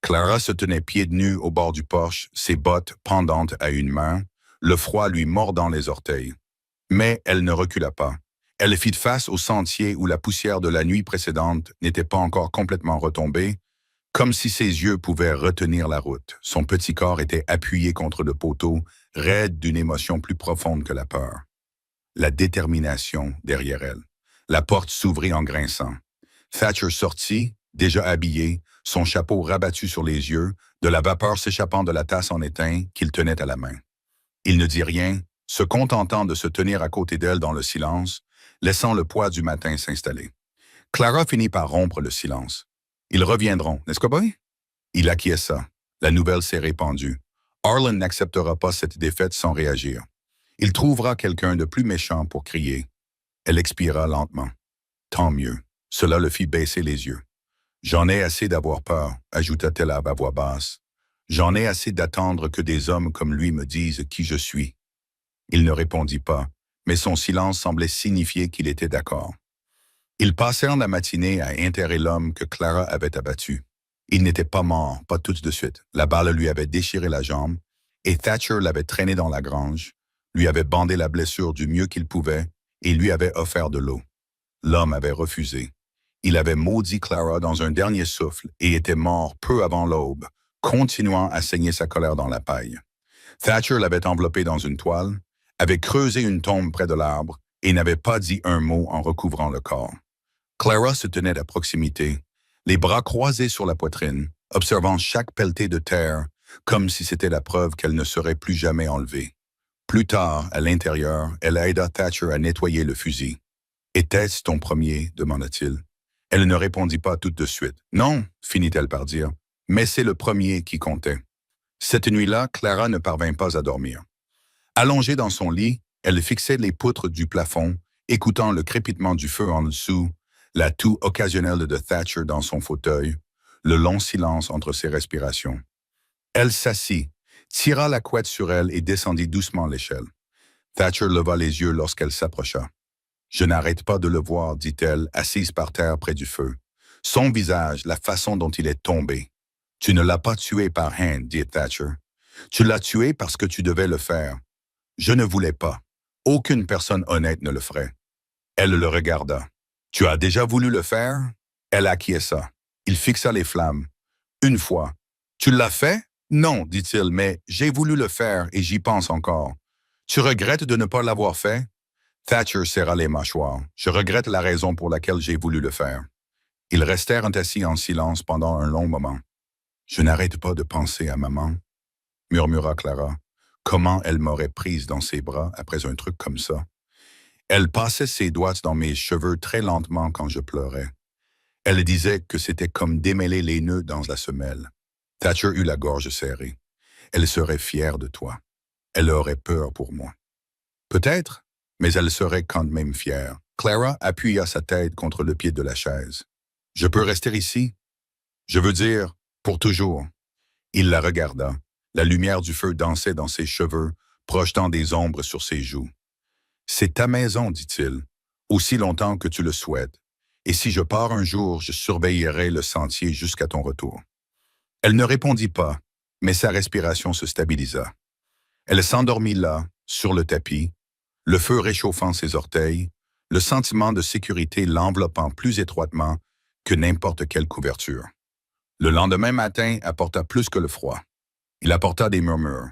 Clara se tenait pieds nus au bord du porche, ses bottes pendantes à une main, le froid lui mordant les orteils. Mais elle ne recula pas. Elle fit face au sentier où la poussière de la nuit précédente n'était pas encore complètement retombée, comme si ses yeux pouvaient retenir la route. Son petit corps était appuyé contre le poteau, raide d'une émotion plus profonde que la peur. La détermination derrière elle. La porte s'ouvrit en grinçant. Thatcher sortit, déjà habillé, son chapeau rabattu sur les yeux, de la vapeur s'échappant de la tasse en étain qu'il tenait à la main. Il ne dit rien, se contentant de se tenir à côté d'elle dans le silence, laissant le poids du matin s'installer. Clara finit par rompre le silence. « Ils reviendront, n'est-ce pas, boy? » Il acquiesça. La nouvelle s'est répandue. Harlan n'acceptera pas cette défaite sans réagir. Il trouvera quelqu'un de plus méchant pour crier. Elle expira lentement. Tant mieux. Cela le fit baisser les yeux. « J'en ai assez d'avoir peur, » ajouta-t-elle à voix basse. « J'en ai assez d'attendre que des hommes comme lui me disent qui je suis. » Il ne répondit pas, mais son silence semblait signifier qu'il était d'accord. Ils passèrent la matinée à enterrer l'homme que Clara avait abattu. Il n'était pas mort, pas tout de suite. La balle lui avait déchiré la jambe, et Thatcher l'avait traîné dans la grange, lui avait bandé la blessure du mieux qu'il pouvait, et lui avait offert de l'eau. L'homme avait refusé. Il avait maudit Clara dans un dernier souffle et était mort peu avant l'aube, continuant à saigner sa colère dans la paille. Thatcher l'avait enveloppé dans une toile, avait creusé une tombe près de l'arbre et n'avait pas dit un mot en recouvrant le corps. Clara se tenait à proximité, les bras croisés sur la poitrine, observant chaque pelletée de terre, comme si c'était la preuve qu'elle ne serait plus jamais enlevée. Plus tard, à l'intérieur, elle aida Thatcher à nettoyer le fusil. « Était-ce ton premier » demanda-t-il. Elle ne répondit pas tout de suite. « Non » finit-elle par dire, « mais c'est le premier qui comptait. » Cette nuit-là, Clara ne parvint pas à dormir. Allongée dans son lit, elle fixait les poutres du plafond, écoutant le crépitement du feu en dessous, la toux occasionnelle de Thatcher dans son fauteuil, le long silence entre ses respirations. Elle s'assit, tira la couette sur elle et descendit doucement l'échelle. Thatcher leva les yeux lorsqu'elle s'approcha. « Je n'arrête pas de le voir, dit-elle, assise par terre près du feu. Son visage, la façon dont il est tombé. Tu ne l'as pas tué par haine, dit Thatcher. Tu l'as tué parce que tu devais le faire. Je ne voulais pas. Aucune personne honnête ne le ferait. » Elle le regarda. « Tu as déjà voulu le faire? » Elle acquiesça. Il fixa les flammes. « Une fois. Tu l'as fait? » « Non, dit-il, mais j'ai voulu le faire et j'y pense encore. Tu regrettes de ne pas l'avoir fait? » Thatcher serra les mâchoires. « Je regrette la raison pour laquelle j'ai voulu le faire. » Ils restèrent assis en silence pendant un long moment. « Je n'arrête pas de penser à maman, » murmura Clara. « Comment elle m'aurait prise dans ses bras après un truc comme ça? Elle passait ses doigts dans mes cheveux très lentement quand je pleurais. Elle disait que c'était comme démêler les nœuds dans la semelle. Thatcher eut la gorge serrée. Elle serait fière de toi. Elle aurait peur pour moi. Peut-être, mais elle serait quand même fière. Clara appuya sa tête contre le pied de la chaise. « Je peux rester ici? Je veux dire, pour toujours. » Il la regarda. La lumière du feu dansait dans ses cheveux, projetant des ombres sur ses joues. « C'est ta maison, dit-il, aussi longtemps que tu le souhaites. Et si je pars un jour, je surveillerai le sentier jusqu'à ton retour. » Elle ne répondit pas, mais sa respiration se stabilisa. Elle s'endormit là, sur le tapis, le feu réchauffant ses orteils, le sentiment de sécurité l'enveloppant plus étroitement que n'importe quelle couverture. Le lendemain matin apporta plus que le froid. Il apporta des murmures.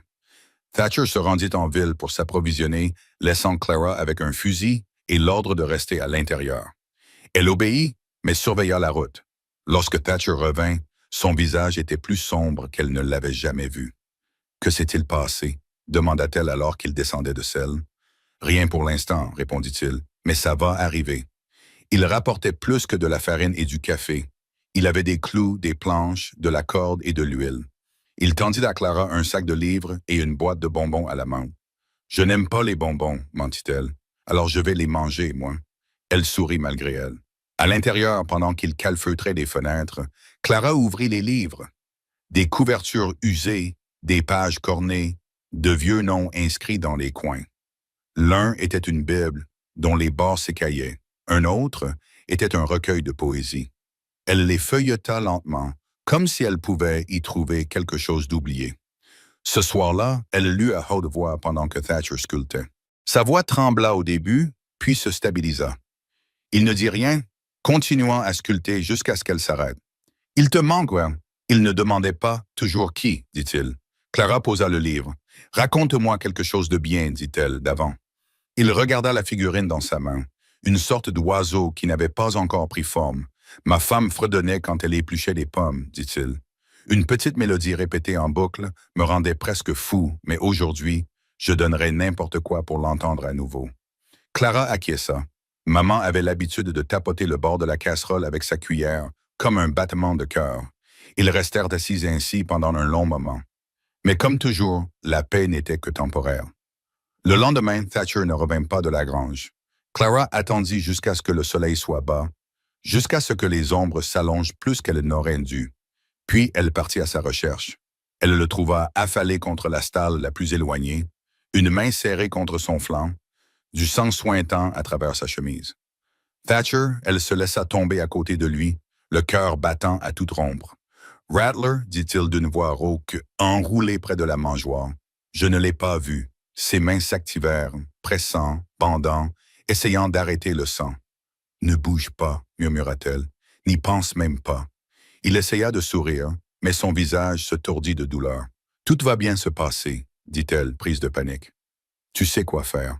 Thatcher se rendit en ville pour s'approvisionner, laissant Clara avec un fusil et l'ordre de rester à l'intérieur. Elle obéit, mais surveilla la route. Lorsque Thatcher revint, son visage était plus sombre qu'elle ne l'avait jamais vu. « Que s'est-il passé? » demanda-t-elle alors qu'il descendait de selle. « Rien pour l'instant, répondit-il, mais ça va arriver. » Il rapportait plus que de la farine et du café. Il avait des clous, des planches, de la corde et de l'huile. Il tendit à Clara un sac de livres et une boîte de bonbons à la main. « Je n'aime pas les bonbons, mentit-elle. Alors je vais les manger, moi. » Elle sourit malgré elle. À l'intérieur, pendant qu'il calfeutrait des fenêtres, Clara ouvrit les livres. Des couvertures usées, des pages cornées, de vieux noms inscrits dans les coins. L'un était une Bible, dont les bords s'écaillaient. Un autre était un recueil de poésie. Elle les feuilleta lentement, comme si elle pouvait y trouver quelque chose d'oublié. Ce soir-là, elle lut à haute voix pendant que Thatcher sculptait. Sa voix trembla au début, puis se stabilisa. Il ne dit rien, continuant à sculpter jusqu'à ce qu'elle s'arrête. « Il te manque, quoi. » Il ne demandait pas toujours qui, dit-il. Clara posa le livre. « Raconte-moi quelque chose de bien, dit-elle, d'avant. » Il regarda la figurine dans sa main, une sorte d'oiseau qui n'avait pas encore pris forme. « Ma femme fredonnait quand elle épluchait des pommes, dit-il. Une petite mélodie répétée en boucle me rendait presque fou, mais aujourd'hui, je donnerais n'importe quoi pour l'entendre à nouveau. » Clara acquiesça. Maman avait l'habitude de tapoter le bord de la casserole avec sa cuillère, comme un battement de cœur. Ils restèrent assis ainsi pendant un long moment. Mais comme toujours, la paix n'était que temporaire. Le lendemain, Thatcher ne revint pas de la grange. Clara attendit jusqu'à ce que le soleil soit bas, jusqu'à ce que les ombres s'allongent plus qu'elle n'aurait dû. Puis elle partit à sa recherche. Elle le trouva affalé contre la stalle la plus éloignée, une main serrée contre son flanc, du sang sointant à travers sa chemise. Thatcher, elle se laissa tomber à côté de lui, le cœur battant à toute rompre. « Rattler, dit-il d'une voix rauque, enroulé près de la mangeoire. Je ne l'ai pas vu. » Ses mains s'activèrent, pressant, bandant, essayant d'arrêter le sang. « Ne bouge pas, murmura-t-elle, n'y pense même pas. » Il essaya de sourire, mais son visage se tordit de douleur. « Tout va bien se passer, dit-elle, prise de panique. Tu sais quoi faire. »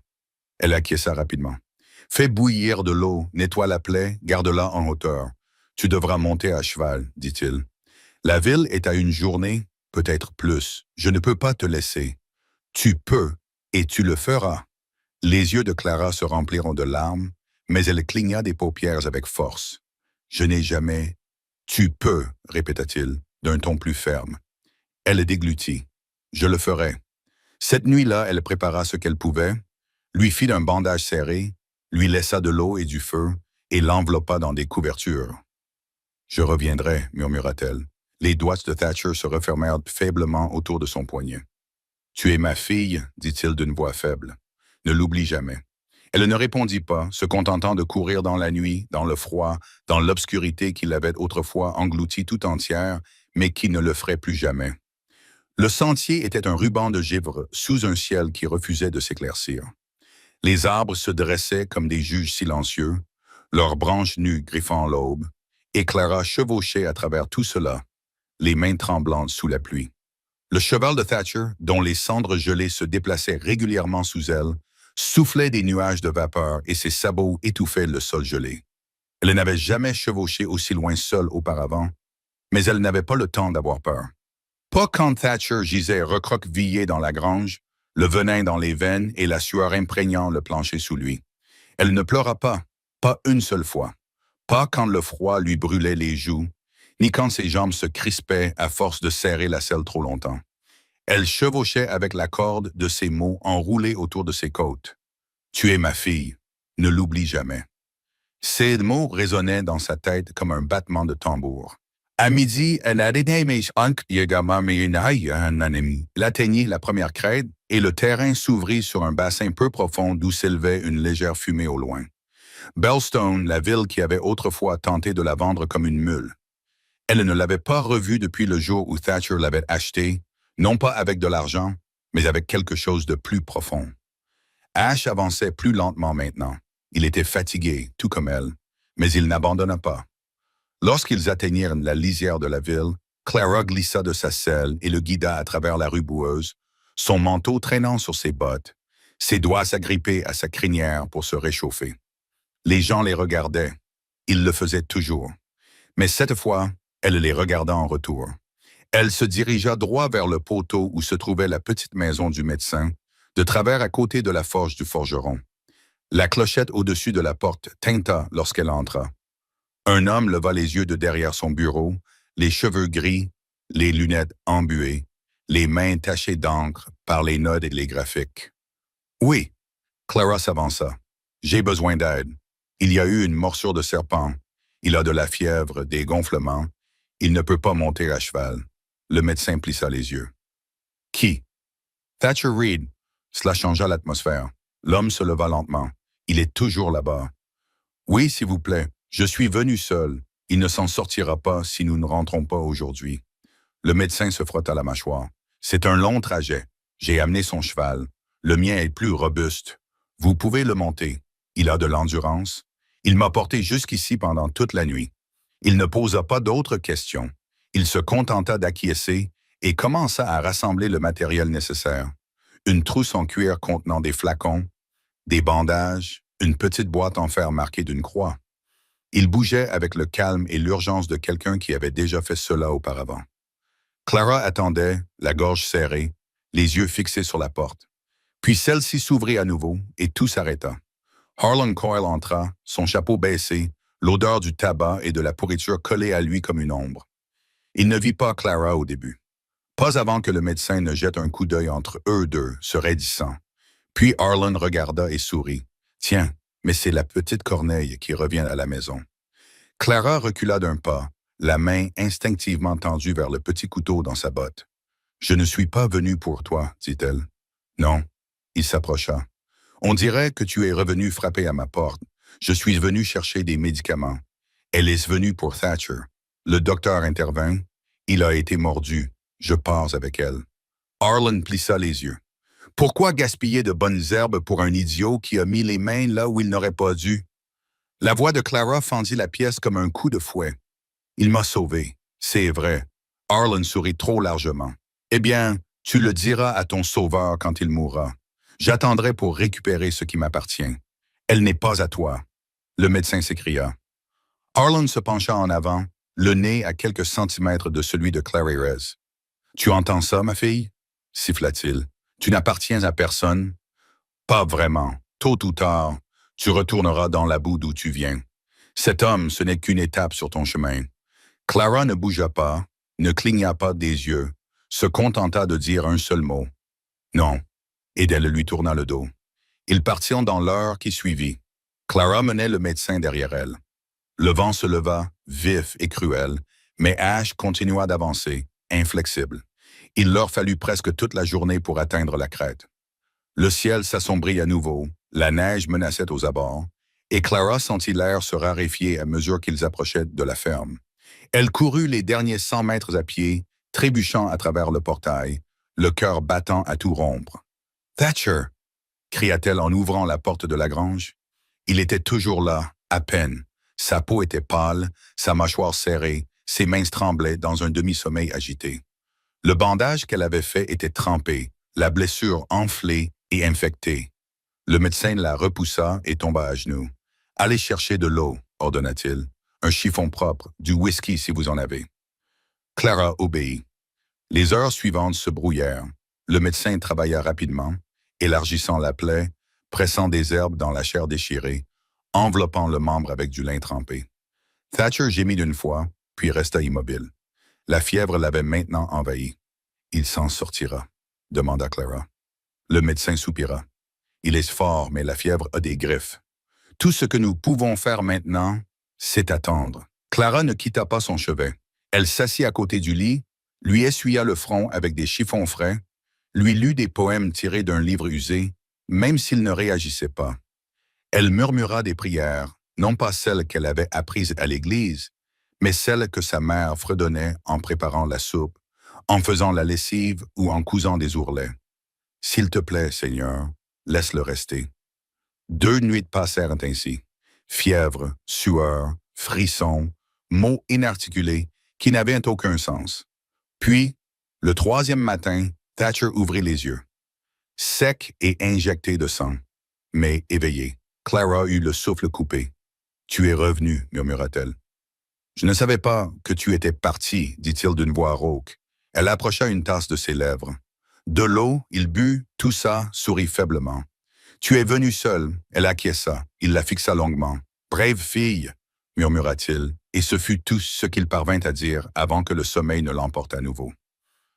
Elle acquiesça rapidement. « Fais bouillir de l'eau, nettoie la plaie, garde-la en hauteur. Tu devras monter à cheval, dit-il. La ville est à une journée, peut-être plus. Je ne peux pas te laisser. Tu peux, et tu le feras. Les yeux de Clara se rempliront de larmes, mais elle cligna des paupières avec force. Je n'ai jamais... Tu peux, répéta-t-il, d'un ton plus ferme. Elle déglutit. Je le ferai. Cette nuit-là, elle prépara ce qu'elle pouvait, lui fit un bandage serré, lui laissa de l'eau et du feu, et l'enveloppa dans des couvertures. Je reviendrai, murmura-t-elle. Les doigts de Thatcher se refermèrent faiblement autour de son poignet. Tu es ma fille, dit-il d'une voix faible. Ne l'oublie jamais. Elle ne répondit pas, se contentant de courir dans la nuit, dans le froid, dans l'obscurité qui l'avait autrefois engloutie tout entière, mais qui ne le ferait plus jamais. Le sentier était un ruban de givre sous un ciel qui refusait de s'éclaircir. Les arbres se dressaient comme des juges silencieux, leurs branches nues griffant l'aube, et Clara chevauchait à travers tout cela, les mains tremblantes sous la pluie. Le cheval de Thatcher, dont les cendres gelées se déplaçaient régulièrement sous elle, soufflait des nuages de vapeur et ses sabots étouffaient le sol gelé. Elle n'avait jamais chevauché aussi loin seule auparavant, mais elle n'avait pas le temps d'avoir peur. Pas quand Thatcher gisait recroquevillé dans la grange, le venin dans les veines et la sueur imprégnant le plancher sous lui. Elle ne pleura pas une seule fois. Pas quand le froid lui brûlait les joues, ni quand ses jambes se crispaient à force de serrer la selle trop longtemps. Elle chevauchait avec la corde de ses mots enroulés autour de ses côtes. « Tu es ma fille, ne l'oublie jamais. » Ces mots résonnaient dans sa tête comme un battement de tambour. À midi, elle atteignit la première crête et le terrain s'ouvrit sur un bassin peu profond d'où s'élevait une légère fumée au loin. Bellstone, la ville qui avait autrefois tenté de la vendre comme une mule. Elle ne l'avait pas revue depuis le jour où Thatcher l'avait achetée, non pas avec de l'argent, mais avec quelque chose de plus profond. Ash avançait plus lentement maintenant. Il était fatigué, tout comme elle, mais il n'abandonna pas. Lorsqu'ils atteignirent la lisière de la ville, Clara glissa de sa selle et le guida à travers la rue boueuse, son manteau traînant sur ses bottes, ses doigts s'agrippaient à sa crinière pour se réchauffer. Les gens les regardaient. Ils le faisaient toujours. Mais cette fois, elle les regarda en retour. Elle se dirigea droit vers le poteau où se trouvait la petite maison du médecin, de travers à côté de la forge du forgeron. La clochette au-dessus de la porte tinta lorsqu'elle entra. Un homme leva les yeux de derrière son bureau, les cheveux gris, les lunettes embuées, les mains tachées d'encre par les notes et les graphiques. « Oui. » Clara s'avança. « J'ai besoin d'aide. Il y a eu une morsure de serpent. Il a de la fièvre, des gonflements. Il ne peut pas monter à cheval. » Le médecin plissa les yeux. « Qui? » « Thatcher Reed. » Cela changea l'atmosphère. L'homme se leva lentement. Il est toujours là-bas. « Oui, s'il vous plaît. Je suis venu seul. Il ne s'en sortira pas si nous ne rentrons pas aujourd'hui. » Le médecin se frotta la mâchoire. « C'est un long trajet. J'ai amené son cheval. Le mien est plus robuste. Vous pouvez le monter. Il a de l'endurance. Il m'a porté jusqu'ici pendant toute la nuit. » Il ne posa pas d'autres questions. Il se contenta d'acquiescer et commença à rassembler le matériel nécessaire. Une trousse en cuir contenant des flacons, des bandages, une petite boîte en fer marquée d'une croix. Il bougeait avec le calme et l'urgence de quelqu'un qui avait déjà fait cela auparavant. Clara attendait, la gorge serrée, les yeux fixés sur la porte. Puis celle-ci s'ouvrit à nouveau et tout s'arrêta. Harlan Coyle entra, son chapeau baissé, l'odeur du tabac et de la pourriture collée à lui comme une ombre. Il ne vit pas Clara au début. Pas avant que le médecin ne jette un coup d'œil entre eux deux, se raidissant. Puis Harlan regarda et sourit. « Tiens, mais c'est la petite Corneille qui revient à la maison. » Clara recula d'un pas, la main instinctivement tendue vers le petit couteau dans sa botte. « Je ne suis pas venu pour toi, dit-elle. »« Non. » Il s'approcha. « On dirait que tu es revenu frapper à ma porte. Je suis venu chercher des médicaments. Elle est venue pour Thatcher. Le docteur intervint. Il a été mordu. Je pars avec elle. » Harlan plissa les yeux. « Pourquoi gaspiller de bonnes herbes pour un idiot qui a mis les mains là où il n'aurait pas dû? » La voix de Clara fendit la pièce comme un coup de fouet. « Il m'a sauvé. C'est vrai. » Harlan sourit trop largement. « Eh bien, tu le diras à ton sauveur quand il mourra. J'attendrai pour récupérer ce qui m'appartient. Elle n'est pas à toi. » Le médecin s'écria. Harlan se pencha en avant, le nez à quelques centimètres de celui de Clary-Rez. « Tu entends ça, ma fille? » siffla-t-il. « Tu n'appartiens à personne? Pas vraiment. Tôt ou tard, tu retourneras dans la boue d'où tu viens. Cet homme, ce n'est qu'une étape sur ton chemin. » Clara ne bougea pas, ne cligna pas des yeux, se contenta de dire un seul mot. « Non. » Et elle lui tourna le dos. Ils partirent dans l'heure qui suivit. Clara menait le médecin derrière elle. Le vent se leva, vif et cruel, mais Ash continua d'avancer, inflexible. Il leur fallut presque toute la journée pour atteindre la crête. Le ciel s'assombrit à nouveau, la neige menaçait aux abords, et Clara sentit l'air se raréfier à mesure qu'ils approchaient de la ferme. Elle courut les derniers 100 mètres à pied, trébuchant à travers le portail, le cœur battant à tout rompre. « Thatcher !» cria-t-elle en ouvrant la porte de la grange. Il était toujours là, à peine. Sa peau était pâle, sa mâchoire serrée, ses mains tremblaient dans un demi-sommeil agité. Le bandage qu'elle avait fait était trempé, la blessure enflée et infectée. Le médecin la repoussa et tomba à genoux. « Allez chercher de l'eau, » ordonna-t-il. « Un chiffon propre, du whisky si vous en avez. » Clara obéit. Les heures suivantes se brouillèrent. Le médecin travailla rapidement, élargissant la plaie, pressant des herbes dans la chair déchirée, enveloppant le membre avec du lin trempé. Thatcher gémit d'une fois, puis resta immobile. La fièvre l'avait maintenant envahi. « Il s'en sortira », demanda Clara. Le médecin soupira. « Il est fort, mais la fièvre a des griffes. Tout ce que nous pouvons faire maintenant, c'est attendre. » Clara ne quitta pas son chevet. Elle s'assit à côté du lit, lui essuya le front avec des chiffons frais, lui lut des poèmes tirés d'un livre usé, même s'il ne réagissait pas. Elle murmura des prières, non pas celles qu'elle avait apprises à l'église, mais celles que sa mère fredonnait en préparant la soupe, en faisant la lessive ou en cousant des ourlets. « S'il te plaît, Seigneur, laisse-le rester. » 2 nuits passèrent ainsi. Fièvre, sueur, frissons, mots inarticulés qui n'avaient aucun sens. Puis, le 3e matin, Thatcher ouvrit les yeux. Sec et injecté de sang, mais éveillé. Clara eut le souffle coupé. « Tu es revenu, » murmura-t-elle. « Je ne savais pas que tu étais parti, » dit-il d'une voix rauque. Elle approcha une tasse de ses lèvres. De l'eau, il but, toussa, sourit faiblement. « Tu es venu seul. » Elle acquiesça. Il la fixa longuement. « Brave fille, » murmura-t-il, et ce fut tout ce qu'il parvint à dire avant que le sommeil ne l'emporte à nouveau.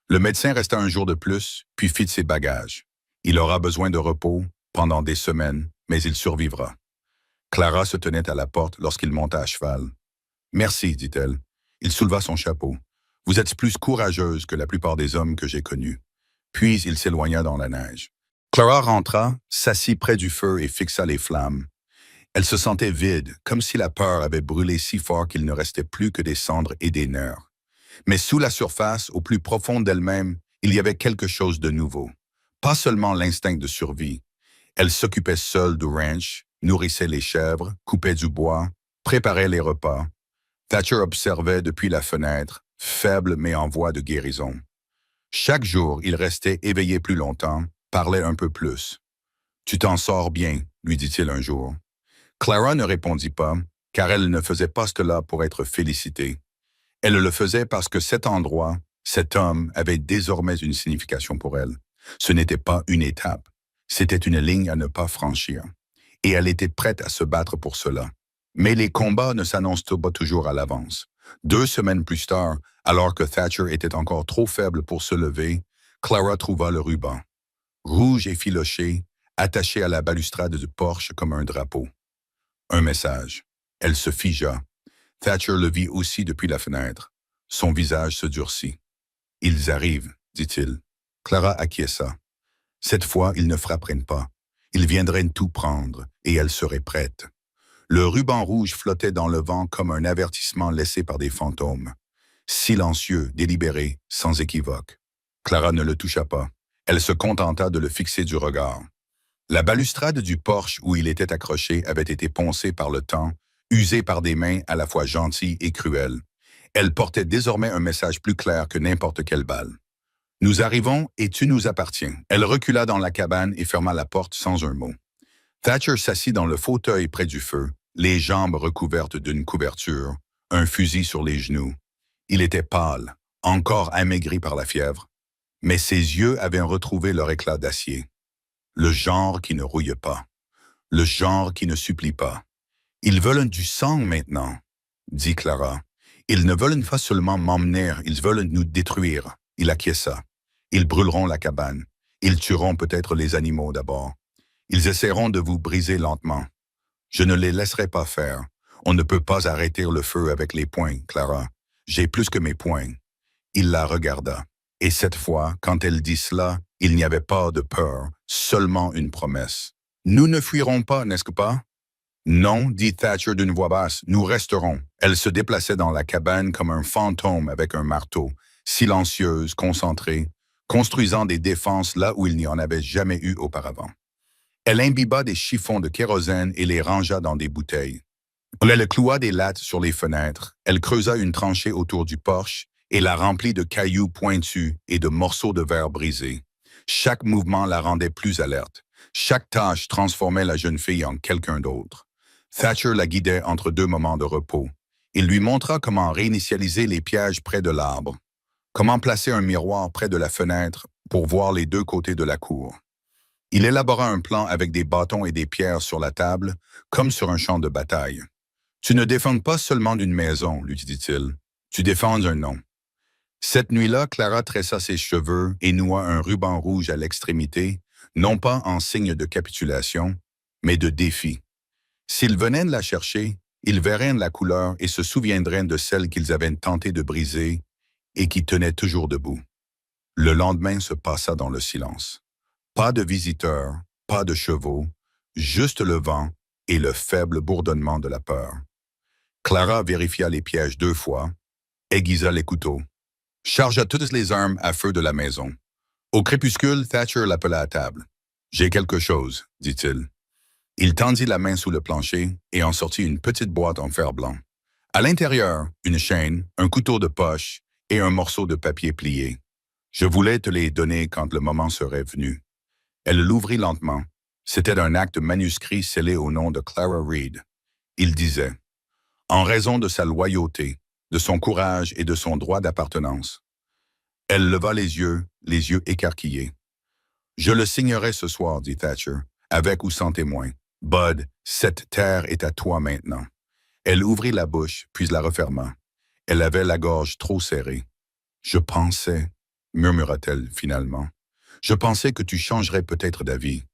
Le médecin resta un jour de plus, puis fit ses bagages. Il aura besoin de repos pendant des semaines, mais il survivra. Clara se tenait à la porte lorsqu'il monta à cheval. « Merci, dit-elle. » Il souleva son chapeau. « Vous êtes plus courageuse que la plupart des hommes que j'ai connus. » Puis il s'éloigna dans la neige. Clara rentra, s'assit près du feu et fixa les flammes. Elle se sentait vide, comme si la peur avait brûlé si fort qu'il ne restait plus que des cendres et des nerfs. Mais sous la surface, au plus profond d'elle-même, il y avait quelque chose de nouveau. Pas seulement l'instinct de survie. Elle s'occupait seule du ranch, nourrissait les chèvres, coupait du bois, préparait les repas. Thatcher observait depuis la fenêtre, faible mais en voie de guérison. Chaque jour, il restait éveillé plus longtemps, parlait un peu plus. « Tu t'en sors bien », lui dit-il un jour. Clara ne répondit pas, car elle ne faisait pas cela pour être félicitée. Elle le faisait parce que cet endroit, cet homme, avait désormais une signification pour elle. Ce n'était pas une étape, c'était une ligne à ne pas franchir. Et elle était prête à se battre pour cela. Mais les combats ne s'annoncent pas toujours à l'avance. 2 semaines plus tard, alors que Thatcher était encore trop faible pour se lever, Clara trouva le ruban. Rouge et filoché, attaché à la balustrade du porche comme un drapeau. Un message. Elle se figea. Thatcher le vit aussi depuis la fenêtre. Son visage se durcit. « Ils arrivent, » dit-il. Clara acquiesça. Cette fois, ils ne frapperaient pas. Ils viendraient tout prendre, et elle serait prête. Le ruban rouge flottait dans le vent comme un avertissement laissé par des fantômes. Silencieux, délibéré, sans équivoque. Clara ne le toucha pas. Elle se contenta de le fixer du regard. La balustrade du porche où il était accroché avait été poncée par le temps, usée par des mains à la fois gentilles et cruelles. Elle portait désormais un message plus clair que n'importe quelle balle. « Nous arrivons et tu nous appartiens. » Elle recula dans la cabane et ferma la porte sans un mot. Thatcher s'assit dans le fauteuil près du feu, les jambes recouvertes d'une couverture, un fusil sur les genoux. Il était pâle, encore amaigri par la fièvre, mais ses yeux avaient retrouvé leur éclat d'acier. Le genre qui ne rouille pas, le genre qui ne supplie pas. Ils veulent du sang maintenant, dit Clara. Ils ne veulent pas seulement m'emmener, ils veulent nous détruire. Il acquiesça. Ils brûleront la cabane. Ils tueront peut-être les animaux d'abord. Ils essaieront de vous briser lentement. Je ne les laisserai pas faire. On ne peut pas arrêter le feu avec les poings, Clara. J'ai plus que mes poings. Il la regarda. Et cette fois, quand elle dit cela, il n'y avait pas de peur, seulement une promesse. Nous ne fuirons pas, n'est-ce pas? Non, dit Thatcher d'une voix basse, nous resterons. Elle se déplaçait dans la cabane comme un fantôme avec un marteau, silencieuse, concentrée, construisant des défenses là où il n'y en avait jamais eu auparavant. Elle imbiba des chiffons de kérosène et les rangea dans des bouteilles. Elle cloua des lattes sur les fenêtres, elle creusa une tranchée autour du porche et la remplit de cailloux pointus et de morceaux de verre brisés. Chaque mouvement la rendait plus alerte. Chaque tâche transformait la jeune fille en quelqu'un d'autre. Thatcher la guidait entre deux moments de repos. Il lui montra comment réinitialiser les pièges près de l'arbre, comment placer un miroir près de la fenêtre pour voir les deux côtés de la cour. Il élabora un plan avec des bâtons et des pierres sur la table, comme sur un champ de bataille. « Tu ne défends pas seulement d'une maison, lui dit-il. Tu défends un nom. » Cette nuit-là, Clara tressa ses cheveux et noua un ruban rouge à l'extrémité, non pas en signe de capitulation, mais de défi. S'ils venaient de la chercher, ils verraient la couleur et se souviendraient de celle qu'ils avaient tenté de briser et qui tenait toujours debout. Le lendemain se passa dans le silence. Pas de visiteurs, pas de chevaux, juste le vent et le faible bourdonnement de la peur. Clara vérifia les pièges 2 fois, aiguisa les couteaux, chargea toutes les armes à feu de la maison. Au crépuscule, Thatcher l'appela à table. « J'ai quelque chose, dit-il. » Il tendit la main sous le plancher et en sortit une petite boîte en fer blanc. À l'intérieur, une chaîne, un couteau de poche et un morceau de papier plié. Je voulais te les donner quand le moment serait venu. Elle l'ouvrit lentement. C'était un acte manuscrit scellé au nom de Clara Reed. Il disait « En raison de sa loyauté, de son courage et de son droit d'appartenance. » Elle leva les yeux écarquillés. « Je le signerai ce soir, dit Thatcher, avec ou sans témoin. Bud, cette terre est à toi maintenant. » Elle ouvrit la bouche, puis la referma. Elle avait la gorge trop serrée. « Je pensais, murmura-t-elle finalement, je pensais que tu changerais peut-être d'avis. »«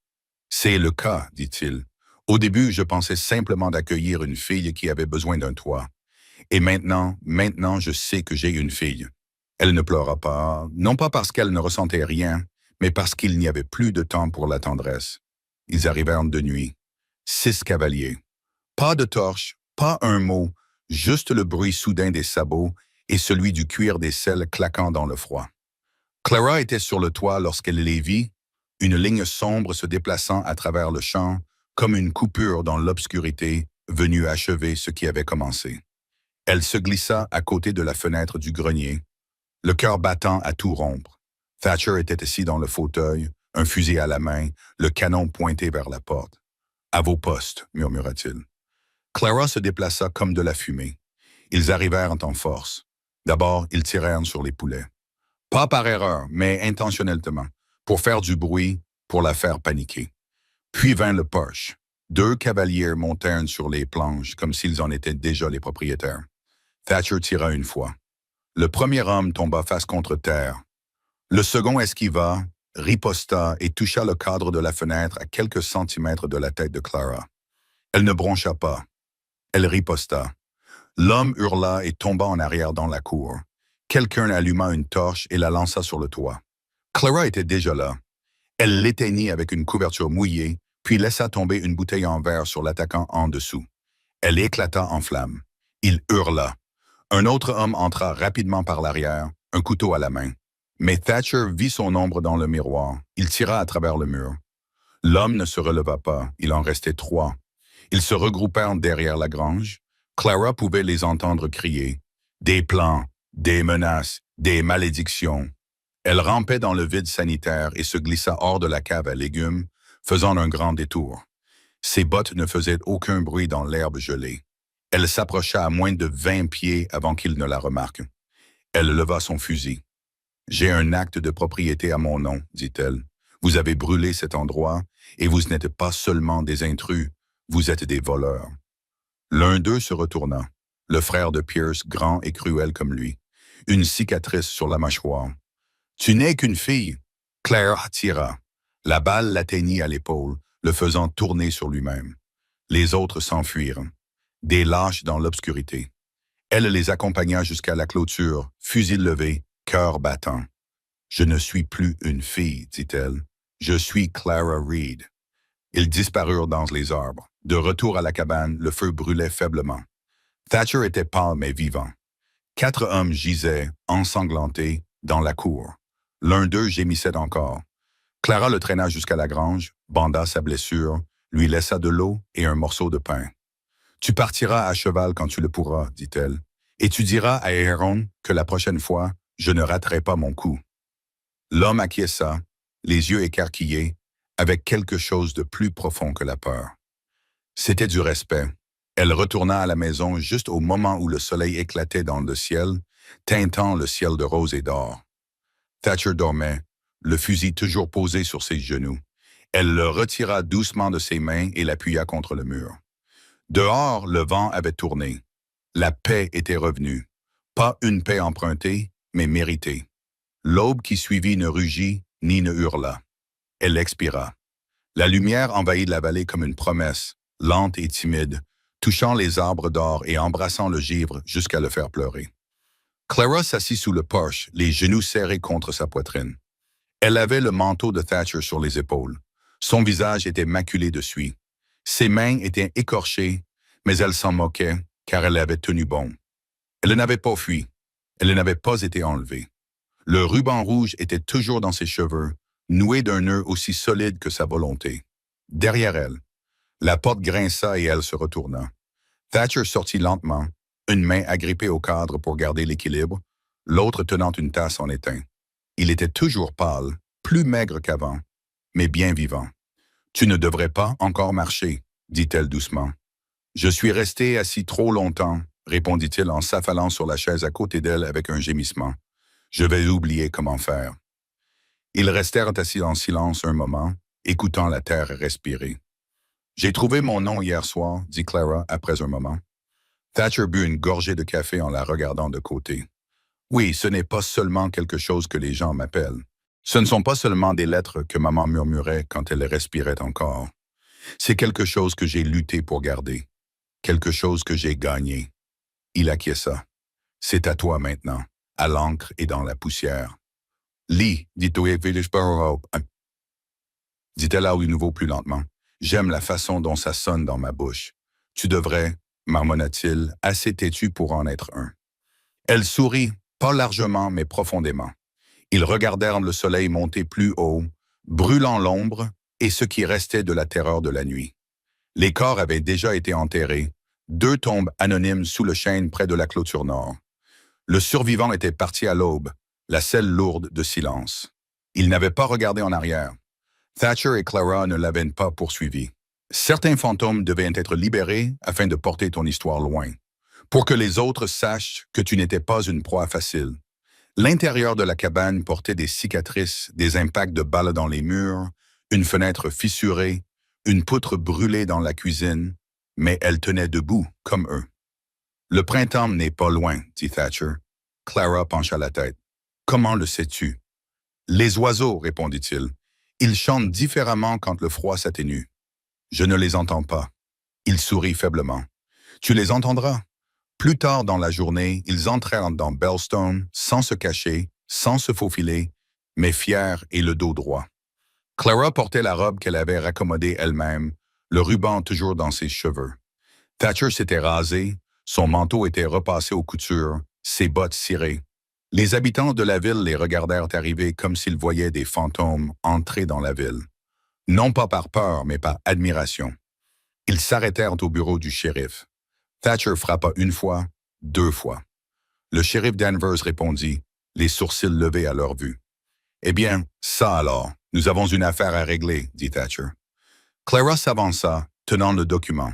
C'est le cas, dit-il. Au début, je pensais simplement d'accueillir une fille qui avait besoin d'un toit. Et maintenant, je sais que j'ai une fille. » Elle ne pleura pas, non pas parce qu'elle ne ressentait rien, mais parce qu'il n'y avait plus de temps pour la tendresse. Ils arrivèrent de nuit. 6 cavaliers. Pas de torche, pas un mot, juste le bruit soudain des sabots et celui du cuir des selles claquant dans le froid. Clara était sur le toit lorsqu'elle les vit, une ligne sombre se déplaçant à travers le champ, comme une coupure dans l'obscurité venue achever ce qui avait commencé. Elle se glissa à côté de la fenêtre du grenier, le cœur battant à tout rompre. Thatcher était assis dans le fauteuil, un fusil à la main, le canon pointé vers la porte. « À vos postes, murmura-t-il. Clara se déplaça comme de la fumée. Ils arrivèrent en force. D'abord, ils tirèrent sur les poulets. Pas par erreur, mais intentionnellement, pour faire du bruit, pour la faire paniquer. Puis vint le push. 2 cavaliers montèrent sur les planches comme s'ils en étaient déjà les propriétaires. Thatcher tira une fois. Le premier homme tomba face contre terre. Le second esquiva, riposta et toucha le cadre de la fenêtre à quelques centimètres de la tête de Clara. Elle ne broncha pas. Elle riposta. L'homme hurla et tomba en arrière dans la cour. Quelqu'un alluma une torche et la lança sur le toit. Clara était déjà là. Elle l'éteignit avec une couverture mouillée, puis laissa tomber une bouteille en verre sur l'attaquant en dessous. Elle éclata en flammes. Il hurla. Un autre homme entra rapidement par l'arrière, un couteau à la main. Mais Thatcher vit son ombre dans le miroir. Il tira à travers le mur. L'homme ne se releva pas. Il en restait 3. Ils se regroupèrent derrière la grange. Clara pouvait les entendre crier. Des plans, des menaces, des malédictions. Elle rampait dans le vide sanitaire et se glissa hors de la cave à légumes, faisant un grand détour. Ses bottes ne faisaient aucun bruit dans l'herbe gelée. Elle s'approcha à moins de 20 pieds avant qu'il ne la remarque. Elle leva son fusil. « J'ai un acte de propriété à mon nom, dit-elle. Vous avez brûlé cet endroit, et vous n'êtes pas seulement des intrus, vous êtes des voleurs. » L'un d'eux se retourna, le frère de Pierce, grand et cruel comme lui, une cicatrice sur la mâchoire. « Tu n'es qu'une fille. » Claire tira. La balle l'atteignit à l'épaule, le faisant tourner sur lui-même. Les autres s'enfuirent, des lâches dans l'obscurité. Elle les accompagna jusqu'à la clôture, fusil levé, cœur battant. « Je ne suis plus une fille, dit-elle. Je suis Clara Reed. » Ils disparurent dans les arbres. De retour à la cabane, le feu brûlait faiblement. Thatcher était pâle mais vivant. 4 hommes gisaient, ensanglantés, dans la cour. L'un d'eux gémissait encore. Clara le traîna jusqu'à la grange, banda sa blessure, lui laissa de l'eau et un morceau de pain. « Tu partiras à cheval quand tu le pourras, dit-elle, et tu diras à Aaron que la prochaine fois, je ne raterai pas mon coup. » L'homme acquiesça, les yeux écarquillés, avec quelque chose de plus profond que la peur. C'était du respect. Elle retourna à la maison juste au moment où le soleil éclatait dans le ciel, teintant le ciel de rose et d'or. Thatcher dormait, le fusil toujours posé sur ses genoux. Elle le retira doucement de ses mains et l'appuya contre le mur. Dehors, le vent avait tourné. La paix était revenue. Pas une paix empruntée, mais méritée. L'aube qui suivit ne rugit ni ne hurla. Elle expira. La lumière envahit la vallée comme une promesse, lente et timide, touchant les arbres d'or et embrassant le givre jusqu'à le faire pleurer. Clara s'assit sous le porche, les genoux serrés contre sa poitrine. Elle avait le manteau de Thatcher sur les épaules. Son visage était maculé de suie. Ses mains étaient écorchées, mais elle s'en moquait, car elle avait tenu bon. Elle n'avait pas fui. Elle n'avait pas été enlevée. Le ruban rouge était toujours dans ses cheveux, noué d'un nœud aussi solide que sa volonté. Derrière elle, la porte grinça et elle se retourna. Thatcher sortit lentement, une main agrippée au cadre pour garder l'équilibre, l'autre tenant une tasse en étain. Il était toujours pâle, plus maigre qu'avant, mais bien vivant. « Tu ne devrais pas encore marcher, » dit-elle doucement. « Je suis resté assis trop longtemps, » répondit-il en s'affalant sur la chaise à côté d'elle avec un gémissement. « Je vais oublier comment faire. » Ils restèrent assis en silence un moment, écoutant la terre respirer. « J'ai trouvé mon nom hier soir, » dit Clara après un moment. Thatcher but une gorgée de café en la regardant de côté. « Oui, ce n'est pas seulement quelque chose que les gens m'appellent. Ce ne sont pas seulement des lettres que maman murmurait quand elle respirait encore. C'est quelque chose que j'ai lutté pour garder. Quelque chose que j'ai gagné. » Il acquiesça. « C'est à toi maintenant, à l'encre et dans la poussière. »« Lis, dit-elle à nouveau plus lentement. « J'aime la façon dont ça sonne dans ma bouche. Tu devrais, marmonna-t-il, assez têtu pour en être un. » Elle sourit, pas largement mais profondément. Ils regardèrent le soleil monter plus haut, brûlant l'ombre et ce qui restait de la terreur de la nuit. Les corps avaient déjà été enterrés, 2 tombes anonymes sous le chêne près de la clôture nord. Le survivant était parti à l'aube, la selle lourde de silence. Il n'avait pas regardé en arrière. Thatcher et Clara ne l'avaient pas poursuivi. Certains fantômes devaient être libérés afin de porter ton histoire loin, pour que les autres sachent que tu n'étais pas une proie facile. L'intérieur de la cabane portait des cicatrices, des impacts de balles dans les murs, une fenêtre fissurée, une poutre brûlée dans la cuisine, mais elle tenait debout, comme eux. « Le printemps n'est pas loin, » dit Thatcher. Clara pencha la tête. « Comment le sais-tu? »« Les oiseaux, » répondit-il. « Ils chantent différemment quand le froid s'atténue. »« Je ne les entends pas. » Il sourit faiblement. « Tu les entendras. » Plus tard dans la journée, ils entrèrent dans Bellstone, sans se cacher, sans se faufiler, mais fiers et le dos droit. Clara portait la robe qu'elle avait raccommodée elle-même, le ruban toujours dans ses cheveux. Thatcher s'était rasé, son manteau était repassé aux coutures, ses bottes cirées. Les habitants de la ville les regardèrent arriver comme s'ils voyaient des fantômes entrer dans la ville. Non pas par peur, mais par admiration. Ils s'arrêtèrent au bureau du shérif. Thatcher frappa 1 fois, 2 fois. Le shérif Danvers répondit, les sourcils levés à leur vue. « Eh bien, ça alors, nous avons une affaire à régler, » dit Thatcher. Clara s'avança, tenant le document.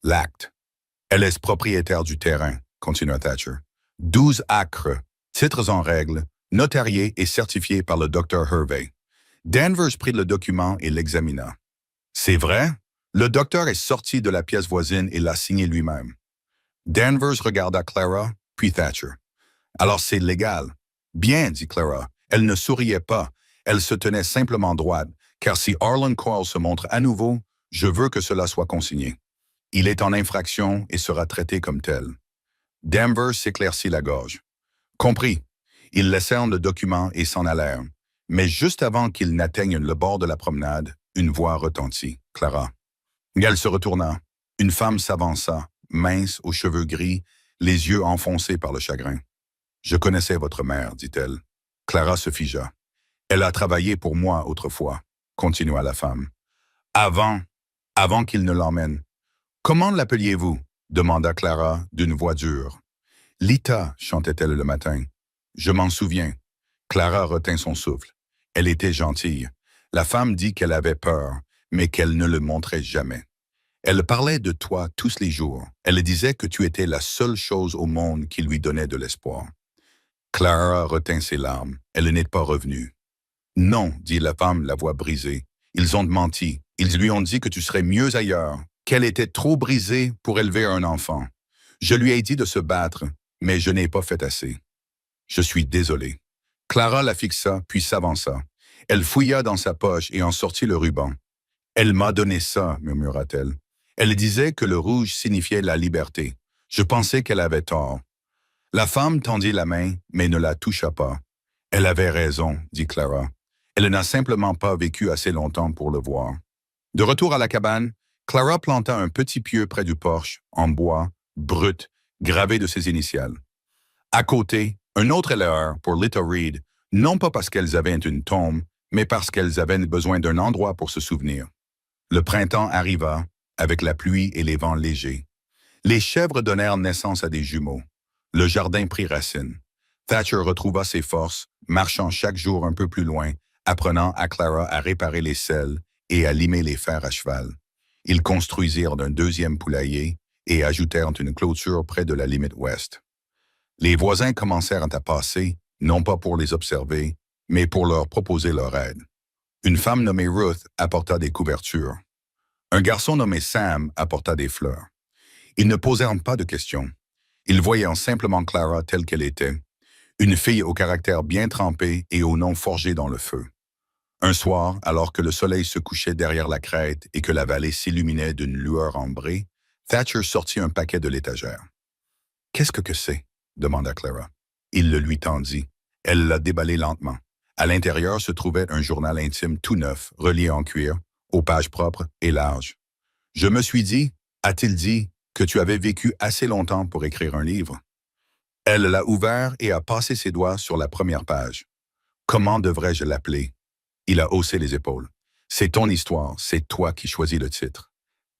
L'acte. Elle est propriétaire du terrain, continua Thatcher. 12 acres, titres en règle, notariés et certifiés par le Dr. Hervey. Danvers prit le document et l'examina. C'est vrai? Le docteur est sorti de la pièce voisine et l'a signé lui-même. Danvers regarda Clara, puis Thatcher. Alors c'est légal. Bien, dit Clara. Elle ne souriait pas. Elle se tenait simplement droite, car si Arlen Coyle se montre à nouveau, je veux que cela soit consigné. Il est en infraction et sera traité comme tel. Danvers s'éclaircit la gorge. Compris. Ils laissèrent le document et s'en allèrent. Mais juste avant qu'ils n'atteignent le bord de la promenade, une voix retentit. Clara. Elle se retourna. Une femme s'avança, mince, aux cheveux gris, les yeux enfoncés par le chagrin. « Je connaissais votre mère, dit-elle. » Clara se figea. « Elle a travaillé pour moi autrefois, » continua la femme. « Avant qu'il ne l'emmène. »« Comment l'appeliez-vous » demanda Clara d'une voix dure. « Lita, chantait-elle le matin. »« Je m'en souviens. » Clara retint son souffle. Elle était gentille. La femme dit qu'elle avait peur, mais qu'elle ne le montrait jamais. Elle parlait de toi tous les jours. Elle disait que tu étais la seule chose au monde qui lui donnait de l'espoir. Clara retint ses larmes. Elle n'est pas revenue. « Non, dit la femme, la voix brisée. Ils ont menti. Ils lui ont dit que tu serais mieux ailleurs, qu'elle était trop brisée pour élever un enfant. Je lui ai dit de se battre, mais je n'ai pas fait assez. Je suis désolé. » Clara la fixa, puis s'avança. Elle fouilla dans sa poche et en sortit le ruban. « Elle m'a donné ça, murmura-t-elle. Elle disait que le rouge signifiait la liberté. Je pensais qu'elle avait tort. » La femme tendit la main, mais ne la toucha pas. « Elle avait raison, dit Clara. Elle n'a simplement pas vécu assez longtemps pour le voir. » De retour à la cabane, Clara planta un petit pieu près du porche, en bois, brut, gravé de ses initiales. À côté, un autre LR pour Lita Reed, non pas parce qu'elles avaient une tombe, mais parce qu'elles avaient besoin d'un endroit pour se souvenir. Le printemps arriva, avec la pluie et les vents légers. Les chèvres donnèrent naissance à des jumeaux. Le jardin prit racine. Thatcher retrouva ses forces, marchant chaque jour un peu plus loin, apprenant à Clara à réparer les selles et à limer les fers à cheval. Ils construisirent un deuxième poulailler et ajoutèrent une clôture près de la limite ouest. Les voisins commencèrent à passer, non pas pour les observer, mais pour leur proposer leur aide. Une femme nommée Ruth apporta des couvertures. Un garçon nommé Sam apporta des fleurs. Ils ne posèrent pas de questions. Ils voyaient simplement Clara telle qu'elle était, une fille au caractère bien trempé et au nom forgé dans le feu. Un soir, alors que le soleil se couchait derrière la crête et que la vallée s'illuminait d'une lueur ambrée, Thatcher sortit un paquet de l'étagère. « Qu'est-ce que c'est » demanda Clara. Il le lui tendit. Elle l'a déballé lentement. À l'intérieur se trouvait un journal intime tout neuf, relié en cuir, aux pages propres et larges. « Je me suis dit, a-t-il dit, que tu avais vécu assez longtemps pour écrire un livre. » Elle l'a ouvert et a passé ses doigts sur la première page. « Comment devrais-je l'appeler » Il a haussé les épaules. « C'est ton histoire, c'est toi qui choisis le titre. »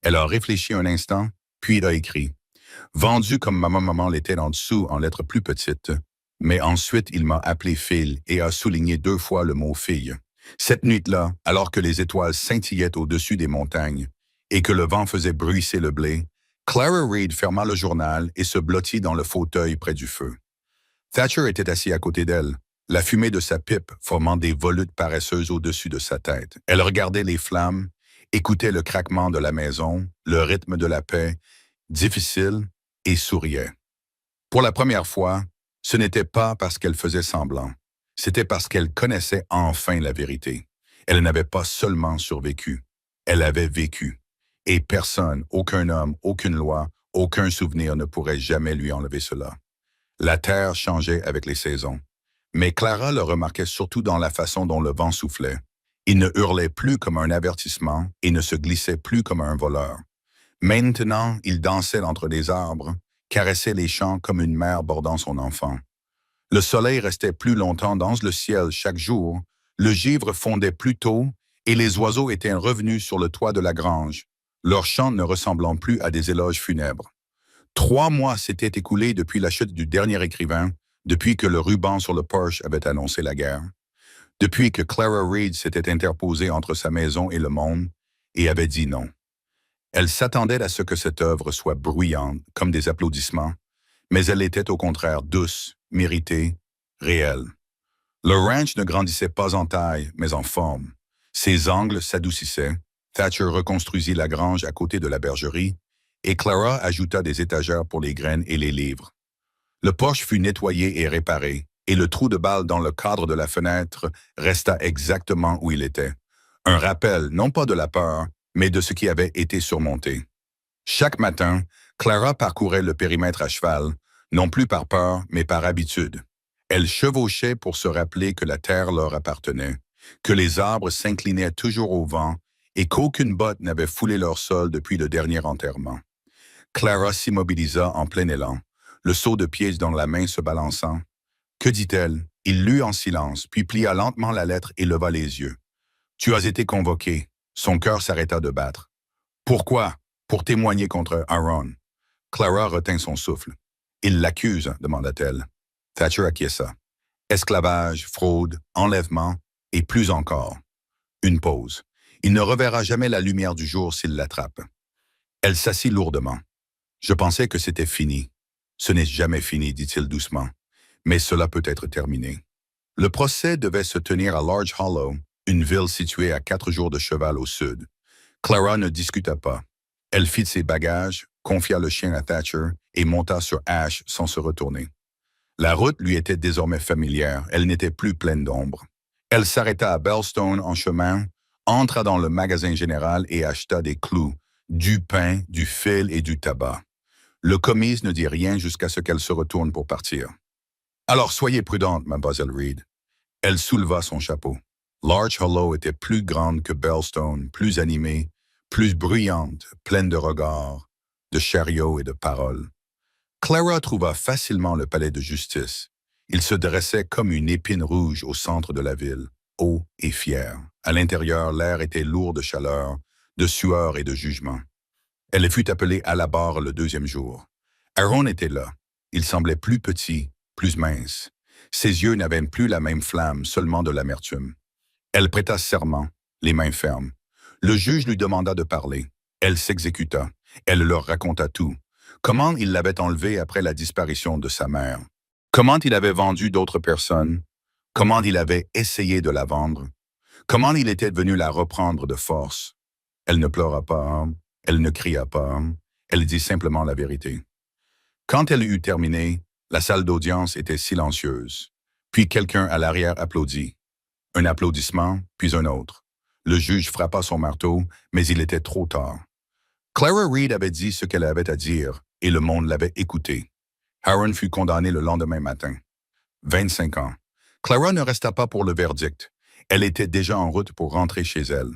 Elle a réfléchi un instant, puis a écrit. « Vendu comme maman l'était en dessous en lettres plus petites. » Mais ensuite, il m'a appelé Phil et a souligné 2 fois le mot « fille ». Cette nuit-là, alors que les étoiles scintillaient au-dessus des montagnes et que le vent faisait bruisser le blé, Clara Reed ferma le journal et se blottit dans le fauteuil près du feu. Thatcher était assis à côté d'elle, la fumée de sa pipe formant des volutes paresseuses au-dessus de sa tête. Elle regardait les flammes, écoutait le craquement de la maison, le rythme de la paix, difficile, et souriait. Pour la première fois, ce n'était pas parce qu'elle faisait semblant. C'était parce qu'elle connaissait enfin la vérité. Elle n'avait pas seulement survécu, elle avait vécu. Et personne, aucun homme, aucune loi, aucun souvenir ne pourrait jamais lui enlever cela. La terre changeait avec les saisons. Mais Clara le remarquait surtout dans la façon dont le vent soufflait. Il ne hurlait plus comme un avertissement et ne se glissait plus comme un voleur. Maintenant, il dansait entre les arbres, caressait les champs comme une mère bordant son enfant. Le soleil restait plus longtemps dans le ciel chaque jour, le givre fondait plus tôt et les oiseaux étaient revenus sur le toit de la grange, leurs chants ne ressemblant plus à des éloges funèbres. 3 mois s'étaient écoulés depuis la chute du dernier écrivain, depuis que le ruban sur le porche avait annoncé la guerre, depuis que Clara Reed s'était interposée entre sa maison et le monde et avait dit non. Elle s'attendait à ce que cette œuvre soit bruyante, comme des applaudissements, mais elle était au contraire douce, méritée, réelle. Le ranch ne grandissait pas en taille, mais en forme. Ses angles s'adoucissaient. Thatcher reconstruisit la grange à côté de la bergerie et Clara ajouta des étagères pour les graines et les livres. Le porche fut nettoyé et réparé, et le trou de balle dans le cadre de la fenêtre resta exactement où il était. Un rappel, non pas de la peur, mais de ce qui avait été surmonté. Chaque matin, Clara parcourait le périmètre à cheval, non plus par peur, mais par habitude. Elle chevauchait pour se rappeler que la terre leur appartenait, que les arbres s'inclinaient toujours au vent et qu'aucune botte n'avait foulé leur sol depuis le dernier enterrement. Clara s'immobilisa en plein élan, le seau de piège dans la main se balançant. Que dit-elle? Il lut en silence, puis plia lentement la lettre et leva les yeux. « Tu as été convoqué. » Son cœur s'arrêta de battre. « Pourquoi? » « Pour témoigner contre Aaron. » Clara retint son souffle. « Il l'accuse, demanda-t-elle. Thatcher acquiesça. Esclavage, fraude, enlèvement, et plus encore. Une pause. Il ne reverra jamais la lumière du jour s'il l'attrape. Elle s'assit lourdement. Je pensais que c'était fini. Ce n'est jamais fini, dit-il doucement. Mais cela peut être terminé. Le procès devait se tenir à Large Hollow, une ville située à 4 jours de cheval au sud. Clara ne discuta pas. Elle fit ses bagages, confia le chien à Thatcher et monta sur Ash sans se retourner. La route lui était désormais familière, elle n'était plus pleine d'ombre. Elle s'arrêta à Bellstone en chemin, entra dans le magasin général et acheta des clous, du pain, du fil et du tabac. Le commise ne dit rien jusqu'à ce qu'elle se retourne pour partir. « Alors soyez prudente, mademoiselle Reed. » Elle souleva son chapeau. Large Hollow était plus grande que Bellstone, plus animée, plus bruyante, pleine de regards, de chariots et de paroles. Clara trouva facilement le palais de justice. Il se dressait comme une épine rouge au centre de la ville, haut et fier. À l'intérieur, l'air était lourd de chaleur, de sueur et de jugement. Elle fut appelée à la barre le 2e jour. Aaron était là. Il semblait plus petit, plus mince. Ses yeux n'avaient plus la même flamme, seulement de l'amertume. Elle prêta serment, les mains fermes. Le juge lui demanda de parler. Elle s'exécuta. Elle leur raconta tout. Comment il l'avait enlevée après la disparition de sa mère. Comment il avait vendu d'autres personnes. Comment il avait essayé de la vendre. Comment il était venu la reprendre de force. Elle ne pleura pas. Elle ne cria pas. Elle dit simplement la vérité. Quand elle eut terminé, la salle d'audience était silencieuse. Puis quelqu'un à l'arrière applaudit. Un applaudissement, puis un autre. Le juge frappa son marteau, mais il était trop tard. Clara Reed avait dit ce qu'elle avait à dire, et le monde l'avait écouté. Aaron fut condamné le lendemain matin. 25 ans. Clara ne resta pas pour le verdict. Elle était déjà en route pour rentrer chez elle.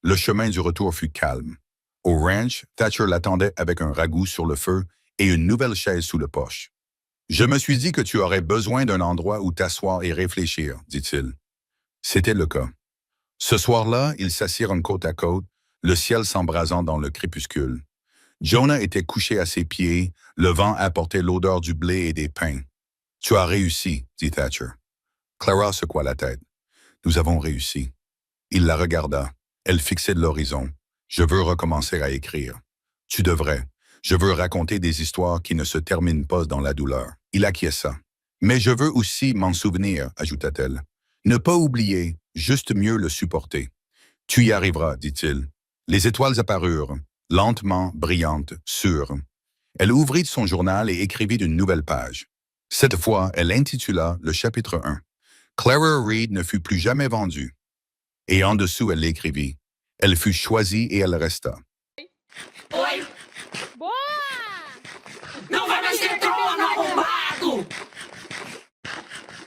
Le chemin du retour fut calme. Au ranch, Thatcher l'attendait avec un ragoût sur le feu et une nouvelle chaise sous le poche. « Je me suis dit que tu aurais besoin d'un endroit où t'asseoir et réfléchir, » dit-il. C'était le cas. Ce soir-là, ils s'assirent côte à côte, le ciel s'embrasant dans le crépuscule. Jonah était couché à ses pieds, le vent apportait l'odeur du blé et des pains. « Tu as réussi, » dit Thatcher. Clara secoua la tête. « Nous avons réussi. » Il la regarda. Elle fixait de l'horizon. « Je veux recommencer à écrire. »« Tu devrais. Je veux raconter des histoires qui ne se terminent pas dans la douleur. » Il acquiesça. « Mais je veux aussi m'en souvenir, » ajouta-t-elle. « Ne pas oublier, juste mieux le supporter. »« Tu y arriveras, » dit-il. Les étoiles apparurent, lentement, brillantes, sûres. Elle ouvrit son journal et écrivit une nouvelle page. Cette fois, elle intitula le chapitre 1. Clara Reed ne fut plus jamais vendue. Et en dessous, elle l'écrivit. Elle fut choisie et elle resta. Oi! Boa! Não vai mais ter trono, arrombado!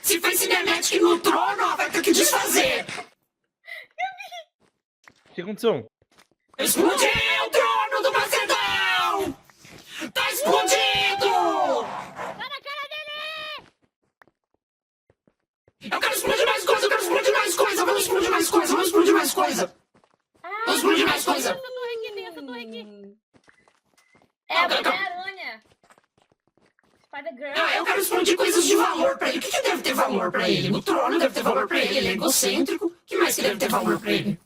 Se foi cinemático no trono, vai ter que desfazer! O que aconteceu? Explodiu o trono do Macedão! Tá explodido! Tá na cara dele! Eu quero explodir mais coisa, eu quero explodir mais coisa! Vamos explodir mais coisa, vamos explodir mais coisa! Vamos explodir mais coisa! Essa torre aqui, tem essa torre aqui. É a Mulher-Aranha. Spider-Girl. Ah, eu quero explodir coisas de valor pra ele. O que deve ter valor pra ele? O trono deve ter valor pra ele, ele é egocêntrico. O que mais que deve ter valor pra ele?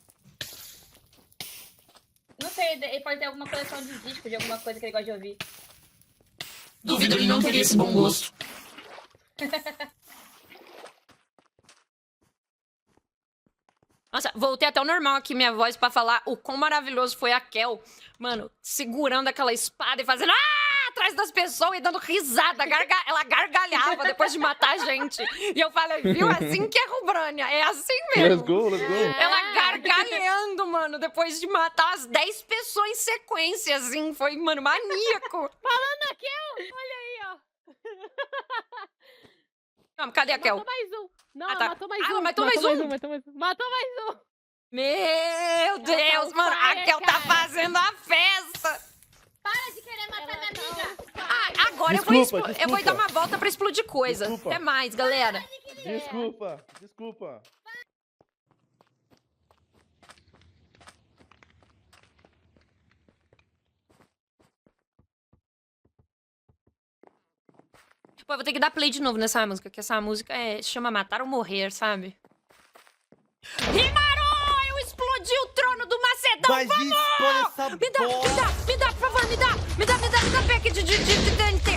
Não sei, ele pode ter alguma coleção de disco, de alguma coisa que ele gosta de ouvir. Duvido ele não teria esse bom gosto. Nossa, voltei até o normal aqui, minha voz, pra falar o quão maravilhoso foi a Kel. Mano, segurando aquela espada e fazendo atrás das pessoas e dando risada. Ela gargalhava depois de matar a gente. E eu falei, viu? Assim que é Rubrânia. É assim mesmo. Let's go, let's go. Ela gargalhando, mano, depois de matar as 10 pessoas em sequência, assim. Foi, mano, maníaco. Falando aqui, olha aí, ó. Calma, cadê a Kel? Matou mais um. Não, Ah, tá. matou mais Ah, um. matou mais um? Matou mais um. Meu Deus, mano. A fire, Kel tá cara. fazendo a festa. Para de querer matar minha amiga! Ah, agora Desculpa, eu vou dar uma volta pra explodir coisa. Desculpa. Até mais, galera. Desculpa, desculpa. Pô, eu vou ter que dar play de novo nessa música, que essa música chama Matar ou Morrer, sabe? Rimaru! Eu explodi o trono do Macedão! Mas explode essa Me dá, por favor, me dá pack de TNT!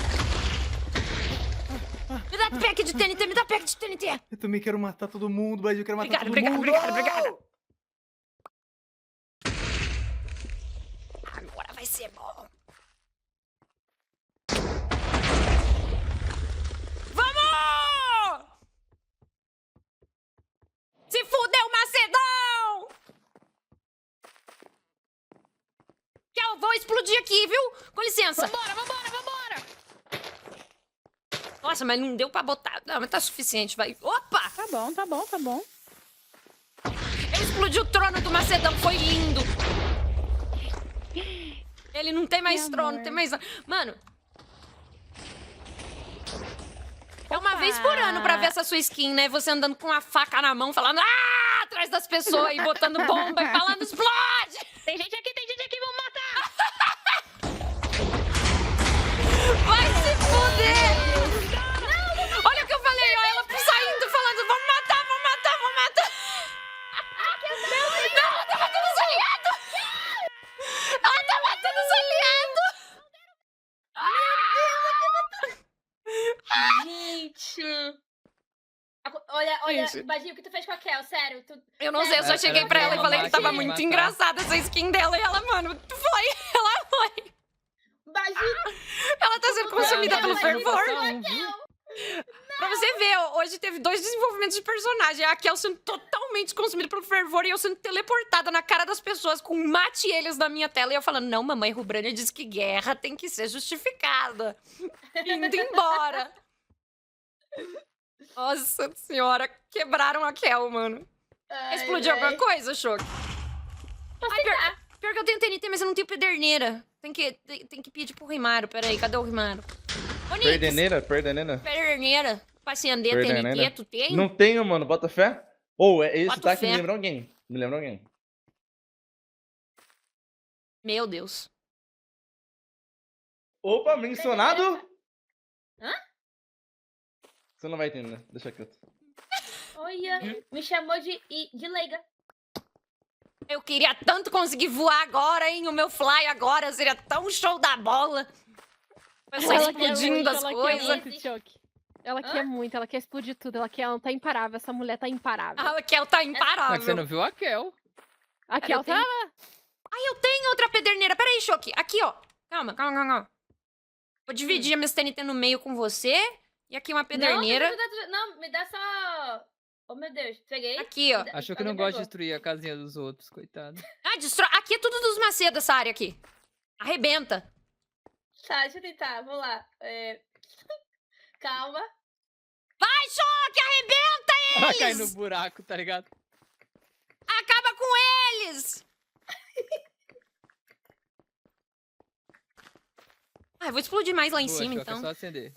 Me dá pack de TNT, me dá pack de TNT! Eu também quero matar todo mundo, mas eu quero matar Obrigada, todo obrigada, mundo. obrigada. Agora vai ser bom. Vamos! Se fudeu, Macedão! Que eu vou explodir aqui, viu? Com licença. Vambora. Nossa, mas não deu pra botar. Não, mas tá suficiente, vai. Opa! Tá bom. Eu explodi o trono do Macedão, foi lindo. Ele não tem mais Meu trono, amor. não tem mais... Mano... É uma vez por ano pra ver essa sua skin, né? Você andando com uma faca na mão, falando atrás das pessoas e botando bomba e falando explode! Tem gente aqui, vamos matar. Vai se fuder! Olha o que eu falei, ó, ela saindo falando, vamos matar! Não, ela tá matando os aliados! Ela tá matando os aliados! Gente! Olha, Gente. Badinho, o que tu fez com a Kel? Sério? Eu não sei, eu só cheguei pra ela e falei que tava muito engraçada essa skin dela. E ela, mano, ela foi. Badinho! Ela tá sendo consumida pelo fervor. Viu? Pra você ver, hoje teve 2 desenvolvimentos de personagem. A Kel sendo totalmente consumida pelo fervor e eu sendo teleportada na cara das pessoas com mate eles na minha tela. E eu falando, não, mamãe Rubrânia diz que guerra tem que ser justificada. Indo embora. Nossa senhora, quebraram a Kel, mano. Explodiu alguma coisa, Choque? Pior que eu tenho TNT, mas eu não tenho pederneira. Tem que pedir pro Rimário. Peraí, cadê o Rimário? Ô, Nix, Perdeneira. pederneira pra acender TNT, tu tem? Não tenho, mano, bota fé. Esse Bota ataque fé. me lembra alguém. Meu Deus. Opa, mencionado? Hã? Você não vai entender, deixa quieto. Olha, me chamou de leiga. Eu queria tanto conseguir voar agora, hein? O meu fly agora seria tão show da bola. Pessoa explodindo as coisas. Ela quer muito, ela quer explodir tudo. Ela tá imparável, essa mulher tá imparável. A Kel tá Mas você imparável. não viu a Kel? Aqui, eu ela tenho- tá... Ai, eu tenho outra pederneira. Peraí, Choque. Aqui, ó. Calma. Vou dividir a minha TNT no meio com você. E aqui uma pederneira. Não, me dá só... Oh, meu Deus, peguei. Aqui, ó. Achou que não gosta de destruir a casinha dos outros, coitado. Ah, destrói. Aqui é tudo dos Macedo, essa área aqui. Arrebenta. Tá, deixa eu tentar, vamos lá. Calma. Vai, Choque, arrebenta Ela cai eles! no buraco, tá ligado? Acaba com eles! Ah, eu vou explodir mais lá em Boa, cima, Choca, então. É só acender.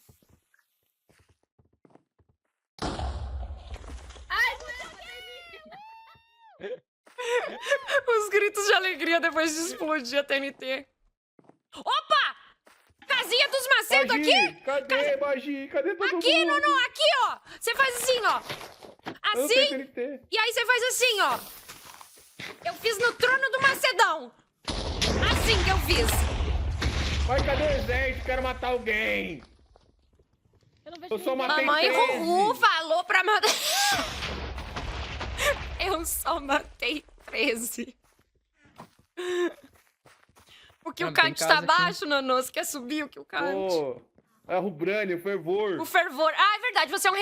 Os gritos de alegria depois de explodir a TNT. Opa! Casinha dos Macedo aqui! Cadê, Bagi? Cadê todo mundo? Aqui, Nuno, aqui, ó! Você faz assim, ó. Eu não Assim, tenho TNT. e aí você faz assim, ó. Eu fiz no trono do Macedão. fiz? Mas cadê o exército? Quero matar alguém. Eu não vejo Eu só ninguém. matei Mamãe 13. Ruhu falou pra mandar. Eu só matei 13. O que o Não, tem count tá casa aqui. baixo, Nono. Você quer subir o que o count? Pô, a Rubrani, o fervor. O fervor. Ah, é verdade, você é um